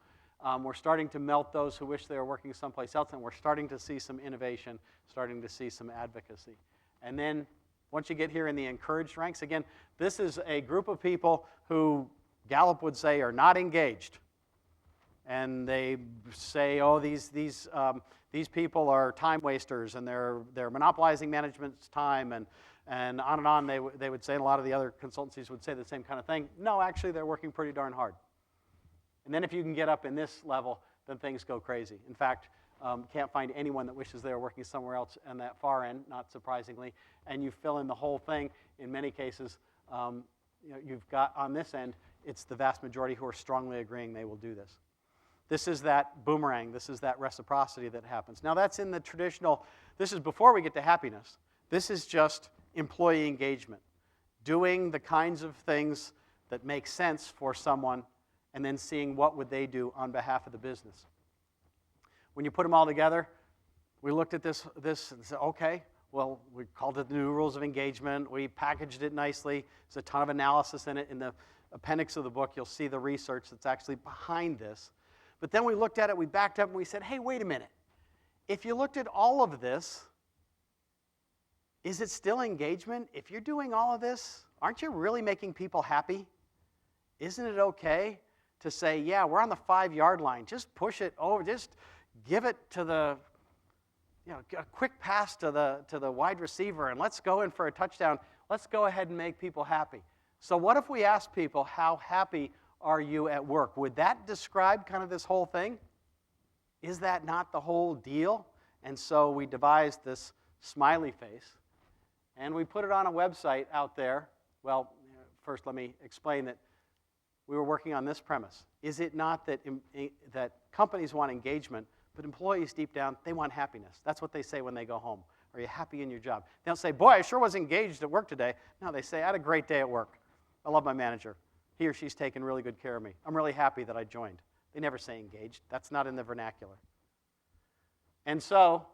We're starting to melt those who wish they were working someplace else, and we're starting to see some innovation, starting to see some advocacy. And then once you get here in the encouraged ranks, again, this is a group of people who Gallup would say are not engaged. And they say, oh, these people are time wasters, and they're monopolizing management's time, and on and on they would say, and a lot of the other consultancies would say the same kind of thing. No, actually, they're working pretty darn hard. And then if you can get up in this level, then things go crazy. In fact, can't find anyone that wishes they were working somewhere else on that far end, not surprisingly. And you fill in the whole thing. In many cases, you've got on this end, it's the vast majority who are strongly agreeing they will do this. This is that boomerang. This is that reciprocity that happens. Now that's in the traditional, this is before we get to happiness. This is just employee engagement. Doing the kinds of things that make sense for someone and then seeing what would they do on behalf of the business. When you put them all together, we looked at this and said, okay, well, we called it the new rules of engagement. We packaged it nicely. There's a ton of analysis in it. In the appendix of the book, you'll see the research that's actually behind this. But then we looked at it, we backed up, and we said, hey, wait a minute. If you looked at all of this, is it still engagement? If you're doing all of this, aren't you really making people happy? Isn't it okay to say, yeah, we're on the 5-yard line. Just push it over. Just give it to the, a quick pass to the wide receiver, and let's go in for a touchdown. Let's go ahead and make people happy. So what if we ask people, how happy are you at work? Would that describe kind of this whole thing? Is that not the whole deal? And so we devised this smiley face, and we put it on a website out there. Well, first let me explain that we were working on this premise. Is it not that companies want engagement, but employees deep down, they want happiness? That's what they say when they go home. Are you happy in your job? They don't say, boy, I sure was engaged at work today. No, they say, I had a great day at work. I love my manager. He or she's taken really good care of me. I'm really happy that I joined. They never say engaged. That's not in the vernacular. And so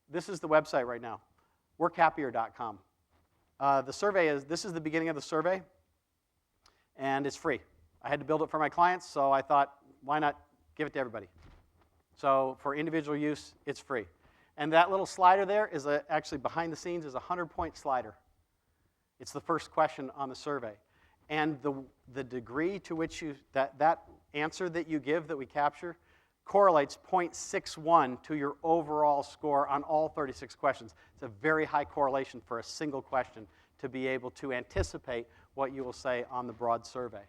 this is the website right now, workhappier.com. This is the beginning of the survey, and it's free. I had to build it for my clients, so I thought, why not give it to everybody? So for individual use, it's free. And that little slider there is actually behind the scenes is a 100-point slider. It's the first question on the survey. And the degree to which that answer that you give that we capture correlates 0.61 to your overall score on all 36 questions. It's a very high correlation for a single question to be able to anticipate what you will say on the broad survey.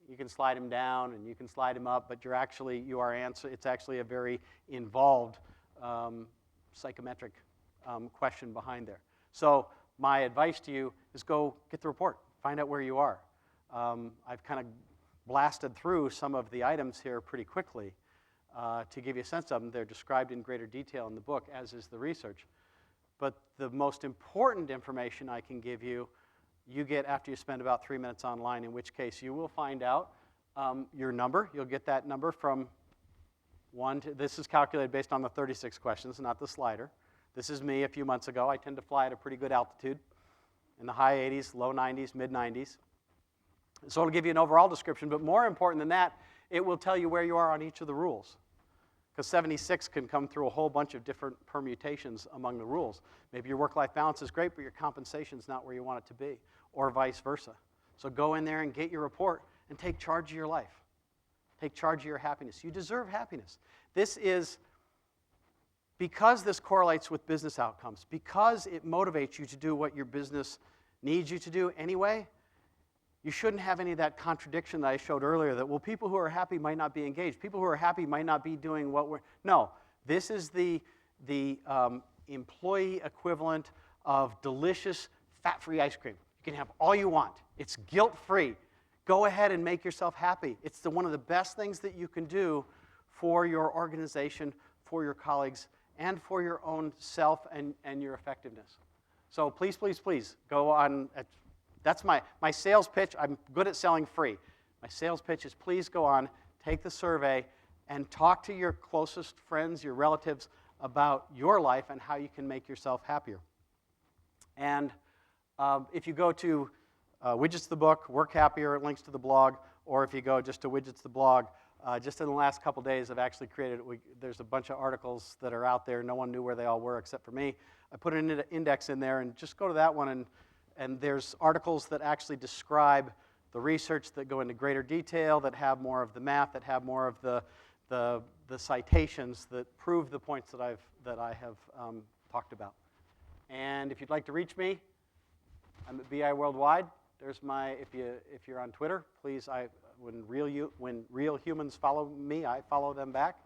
You can slide them down and you can slide them up, but it's actually a very involved psychometric question behind there. So my advice to you is go get the report. Find out where you are. I've kind of blasted through some of the items here pretty quickly to give you a sense of them. They're described in greater detail in the book, as is the research. But the most important information I can give you, you get after you spend about 3 minutes online, in which case you will find out your number. You'll get that number from 1 to, this is calculated based on the 36 questions, not the slider. This is me a few months ago. I tend to fly at a pretty good altitude, in the high 80s, low 90s, mid 90s. So it'll give you an overall description, but more important than that, it will tell you where you are on each of the rules. Because 76 can come through a whole bunch of different permutations among the rules. Maybe your work-life balance is great, but your compensation is not where you want it to be, or vice versa. So go in there and get your report and take charge of your life. Take charge of your happiness. You deserve happiness. This is, because this correlates with business outcomes, because it motivates you to do what your business needs you to do anyway, you shouldn't have any of that contradiction that I showed earlier that, well, people who are happy might not be engaged. People who are happy might not be doing what we're... No, this is the employee equivalent of delicious fat-free ice cream. You can have all you want. It's guilt-free. Go ahead and make yourself happy. It's one of the best things that you can do for your organization, for your colleagues, and for your own self and your effectiveness. So please, please, please go on. That's my sales pitch. I'm good at selling free. My sales pitch is please go on, take the survey, and talk to your closest friends, your relatives, about your life and how you can make yourself happier. And if you go to Widgets the book, Work Happier, it links to the blog, or if you go just to Widgets the blog, just in the last couple days I've actually created, there's a bunch of articles that are out there. No one knew where they all were except for me. I put an index in there, and just go to that one, and there's articles that actually describe the research that go into greater detail, that have more of the math, that have more of the citations that prove the points that I have talked about. And if you'd like to reach me, I'm at BI Worldwide. There's my, if you're on Twitter, please, when real humans follow me, I follow them back,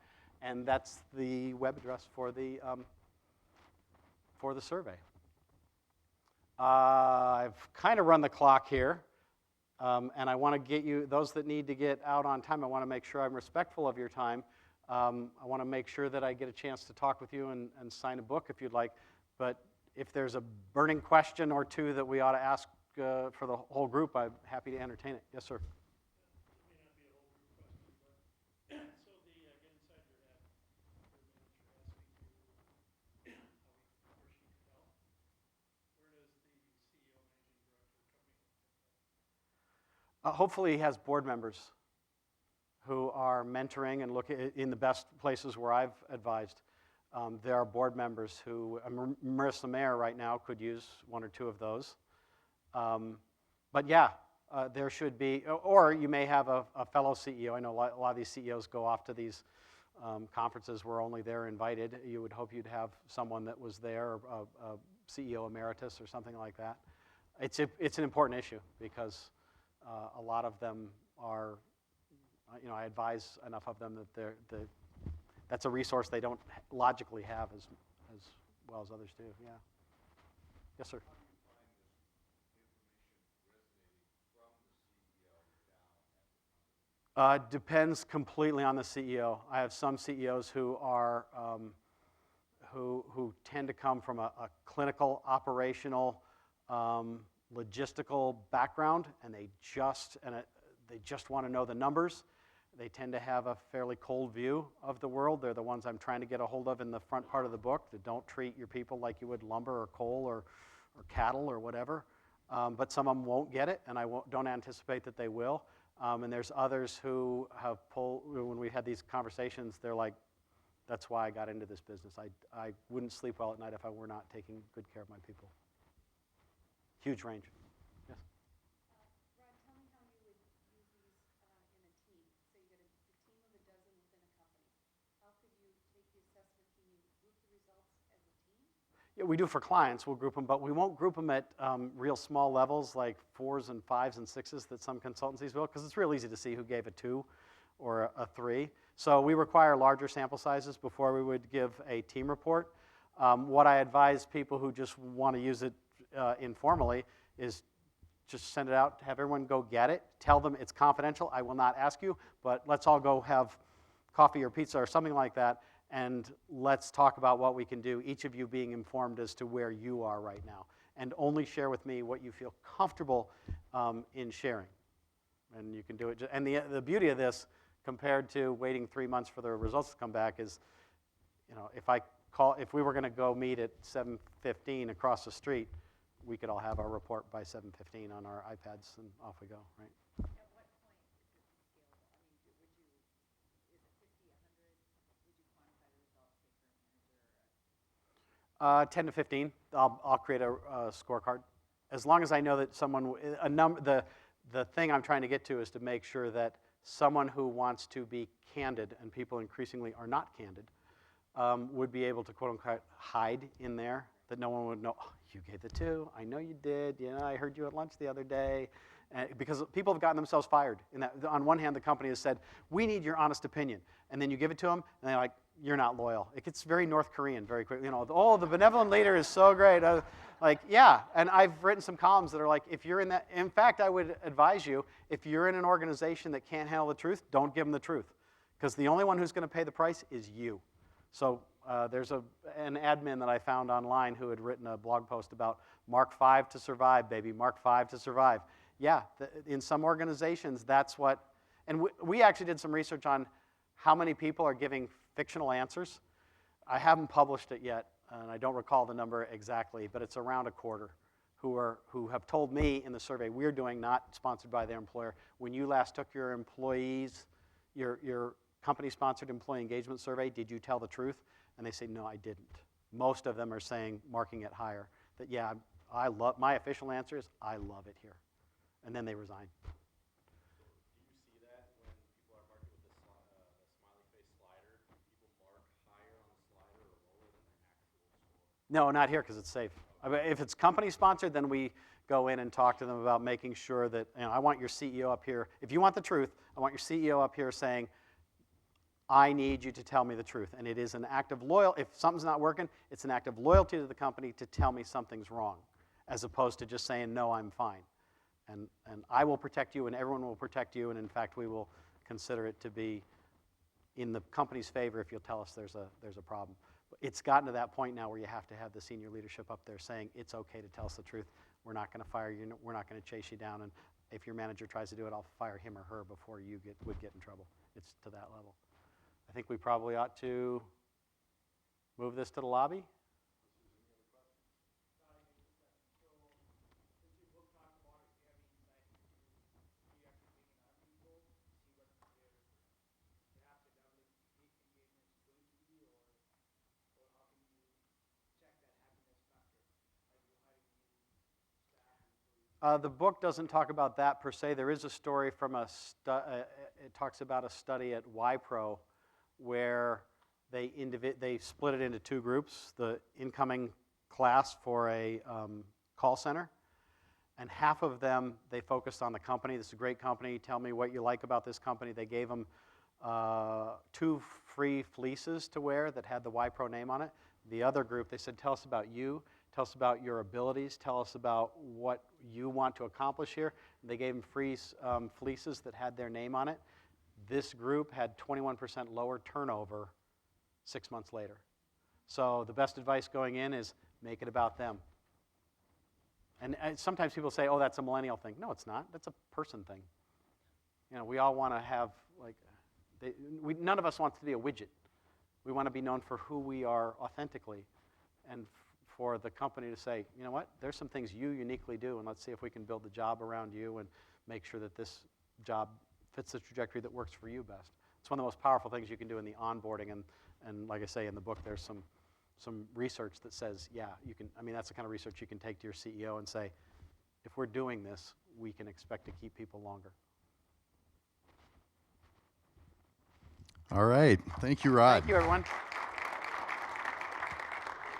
and that's the web address for the survey. I've kind of run the clock here, and I want to get you, those that need to get out on time, I want to make sure I'm respectful of your time. I want to make sure that I get a chance to talk with you and sign a book if you'd like, but if there's a burning question or two that we ought to ask for the whole group, I'm happy to entertain it. Yes, sir. Hopefully he has board members who are mentoring and look in the best places where I've advised. There are board members who, Marissa Mayer right now could use 1 or 2 of those. But yeah, there should be, or you may have a fellow CEO. I know a lot of these CEOs go off to these conferences where only they're invited. You would hope you'd have someone that was there, a CEO emeritus or something like that. It's an important issue because a lot of them are, I advise enough of them that that's a resource they don't logically have as well as others do. Yeah. Yes, sir. Depends completely on the CEO. I have some CEOs who are who tend to come from a clinical, operational, logistical background, and they just want to know the numbers. They tend to have a fairly cold view of the world. They're the ones I'm trying to get a hold of in the front part of the book, that don't treat your people like you would lumber or coal or cattle or whatever. But some of them won't get it, and I don't anticipate that they will. And there's others who have when we had these conversations, they're like, that's why I got into this business. I wouldn't sleep well at night if I were not taking good care of my people. Huge range. Yes? Rodd, tell me how you would use these in a team. So you got a team of a dozen within a company. How could you take the assessment team, you group the results as a team? Yeah, we do for clients. We'll group them, but we won't group them at real small levels like 4s and 5s and 6s that some consultancies will, because it's real easy to see who gave a 2 or a 3. So we require larger sample sizes before we would give a team report. What I advise people who just want to use it informally is just send it out, have everyone go get it, tell them it's confidential, I will not ask you, but let's all go have coffee or pizza or something like that, and let's talk about what we can do, each of you being informed as to where you are right now. And only share with me what you feel comfortable in sharing. And you can do it. And the beauty of this, compared to waiting 3 months for the results to come back, is, if we were going to go meet at 7:15 across the street, we could all have our report by 7:15 on our iPads, and off we go, right? At what point is it scalable? I mean, is it 50, 100? Would you quantify the results, say, for a manager? 10 to 15. I'll create a scorecard. As long as I know that the thing I'm trying to get to is to make sure that someone who wants to be candid, and people increasingly are not candid, would be able to, quote unquote, hide in there, that no one would know, oh, you gave the 2, I know you did, I heard you at lunch the other day. Because people have gotten themselves fired. On one hand, the company has said, we need your honest opinion. And then you give it to them, and they're like, you're not loyal. It gets very North Korean very quickly. Oh, the benevolent leader is so great. Yeah, and I've written some columns that are like, if you're in that, in fact, I would advise you, if you're in an organization that can't handle the truth, don't give them the truth. Because the only one who's going to pay the price is you. So there's an admin that I found online who had written a blog post about Mark 5 to survive, baby, Mark 5 to survive. Yeah, in some organizations, that's what, and we actually did some research on how many people are giving fictional answers. I haven't published it yet, and I don't recall the number exactly, but it's around a quarter who have told me in the survey we're doing, not sponsored by their employer, when you last took your employees, your company-sponsored employee engagement survey, did you tell the truth? And they say, no, I didn't. Most of them are saying, marking it higher, that yeah, my official answer is, I love it here. And then they resign. So do you see that when people are marking with the smiley face slider? People mark higher on the slider or lower than their actual score? No, not here because it's safe. I mean, if it's company sponsored, then we go in and talk to them about making sure that, I want your CEO up here. If you want the truth, I want your CEO up here saying, I need you to tell me the truth. And it is an act of loyalty. If something's not working, it's an act of loyalty to the company to tell me something's wrong, as opposed to just saying, no, I'm fine. And I will protect you, and everyone will protect you, and in fact, we will consider it to be in the company's favor if you'll tell us there's a problem. But it's gotten to that point now where you have to have the senior leadership up there saying, it's okay to tell us the truth. We're not going to fire you. We're not going to chase you down. And if your manager tries to do it, I'll fire him or her before you would get in trouble. It's to that level. I think we probably ought to move this to the lobby. The book doesn't talk about that per se. There is a story from it talks about a study at YPro where they split it into 2 groups, the incoming class for a call center, and half of them, they focused on the company. This is a great company. Tell me what you like about this company. They gave them 2 free fleeces to wear that had the YPro name on it. The other group, they said, tell us about you. Tell us about your abilities. Tell us about what you want to accomplish here. They gave them free fleeces that had their name on it. This group had 21% lower turnover 6 months later. So the best advice going in is make it about them. And sometimes people say, oh, that's a millennial thing. No, it's not. That's a person thing. We all want to have, None of us wants to be a widget. We want to be known for who we are authentically, and for the company to say, you know what, there's some things you uniquely do, and let's see if we can build the job around you and make sure that this job fits the trajectory that works for you best. It's one of the most powerful things you can do in the onboarding, and like I say in the book, there's some research that says, yeah, you can, I mean, that's the kind of research you can take to your CEO and say, if we're doing this, we can expect to keep people longer. All right. Thank you, Rodd. Thank you, everyone.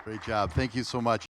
Great job. Thank you so much.